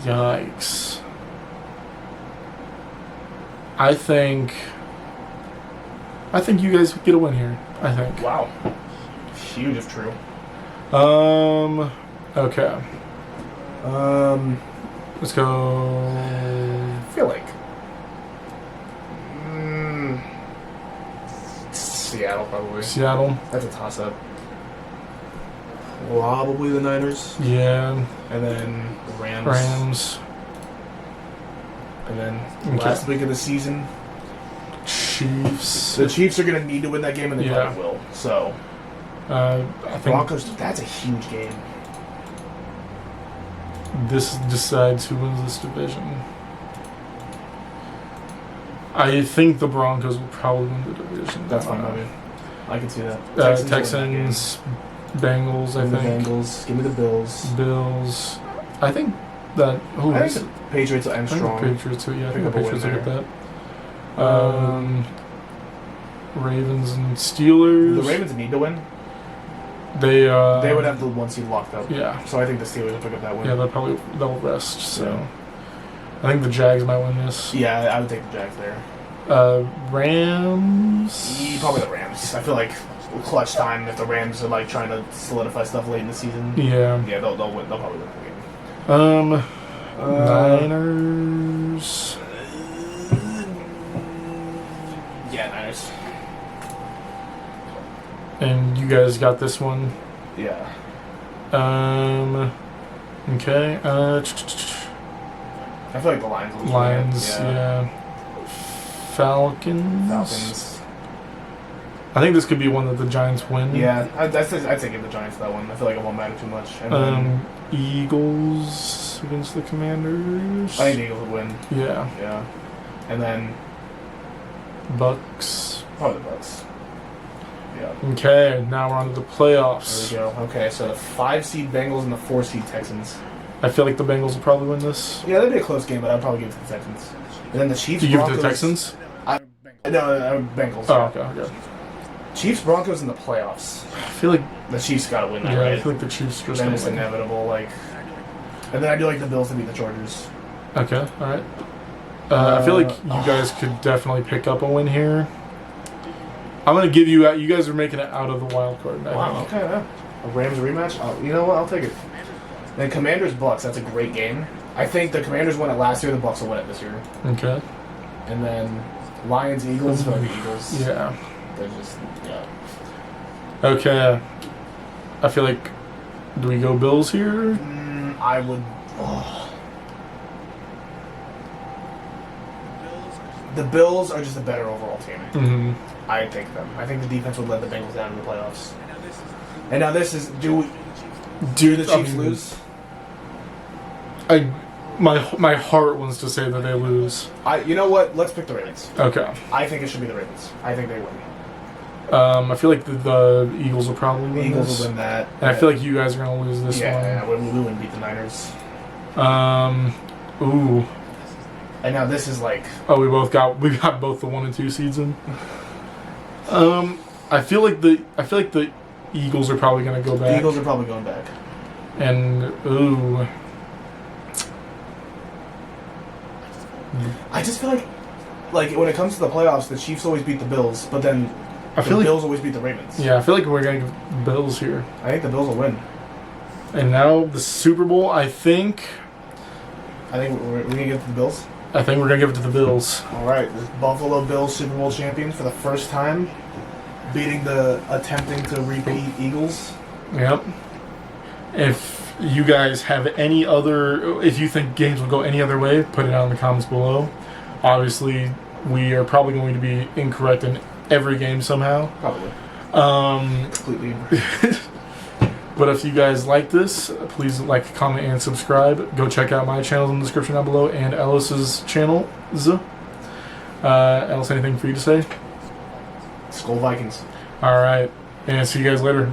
Yikes. I think you guys get a win here. I think. Wow. Huge if true. Okay. Let's go. I feel like. Seattle probably. Seattle. That's a toss up. Probably the Niners. Yeah. And then the Rams. Rams. And then Okay. last week of the season, Chiefs. the Chiefs are going to need to win that game, and they Yeah. probably will. So, I think Broncos, that's a huge game. this decides who wins this division. I think the Broncos will probably win the division. That's fine by me. I can see that. Texans, Bengals, I Give me the think. Bengals. Give me the Bills. Bills. I think that. Who I is think the Patriots will end I think strong. the Patriots too. Yeah, I Pick think the up a win Patriots will get there. that. Ravens and Steelers. The Ravens need to win. They They would have the 1 seed locked up. Yeah. So I think the Steelers will pick up that win. Yeah, they'll rest. So Yeah. I think the Jags might win this. Yeah, I would take the Jags there. Rams. Probably the Rams. I feel like clutch time if the Rams are like trying to solidify stuff late in the season. Yeah. Yeah, they'll win. They'll probably win the game. Niners. Yeah, Niners. And you guys got this one. Yeah. Okay. I feel like the Lions will win. Lions. Yeah. Falcons. I think this could be one that the Giants win. Yeah, I'd say give the Giants that one. I feel like it won't matter too much. And then, Eagles against the Commanders. I think the Eagles would win. Yeah. Yeah. And then Bucks. probably the Bucks. Yeah. Okay, now we're on to the playoffs. There we go. Okay, so the 5-seed Bengals and the 4-seed Texans. I feel like the Bengals will probably win this. Yeah, that'd be a close game, but I'd probably give it to the Texans. And then the Chiefs. Do you give it Broncos, to the Texans? No, Bengals. Oh, okay. Chiefs Broncos in the playoffs. I feel like The Chiefs gotta win that, I right? feel like the Chiefs just Then gonna it's win. inevitable, like. And then I do like the Bills to beat the Chargers. Okay, all right. I feel like you guys could definitely pick up a win here. I'm gonna give you out. You guys are making it out of the wild card. Wow. Okay. Yeah. A Rams rematch. Oh, you know what? I'll take it. Then Commanders Bucks. That's a great game. I think the Commanders won it last year. The Bucks will win it this year. Okay. And then Lions Eagles. The Eagles. Yeah. They're just Okay. I feel like. Do we go Bills here? I would. Oh. The Bills are just a better overall team. Mm-hmm. I take them. I think the defense would let the Bengals down in the playoffs. And now this is do the Chiefs lose? My heart wants to say that they lose. You know what? Let's pick the Ravens. Okay. I think it should be the Ravens. I think they win. I feel like the Eagles will probably win The Eagles this. will win that. And I feel like you guys are gonna lose this Yeah, we wouldn't beat the Niners. one. Ooh. And now this is like Oh, we got both the 1 and 2 seeds in. I feel like the Eagles are probably gonna go back. the Eagles are probably going back. And ooh. I just feel like when it comes to the playoffs, the Chiefs always beat the Bills, but then I the feel like Bills always beat the Ravens. yeah, I feel like we're gonna give Bills here. I think the Bills will win. And now the Super Bowl. I think I think we're gonna give it to the Bills. we're gonna give it to the Bills. All right, the Buffalo Bills Super Bowl champions for the first time, beating the attempting to repeat Eagles. Yep. If you guys have if you think games will go any other way, put it down in the comments below. Obviously, we are probably going to be incorrect in every game somehow. Probably. Completely. But if you guys like this, please like, comment, and subscribe. Go check out my channel in the description down below and Ellis's channel. Ellis, anything for you to say? Skull Vikings. All right. And see you guys later.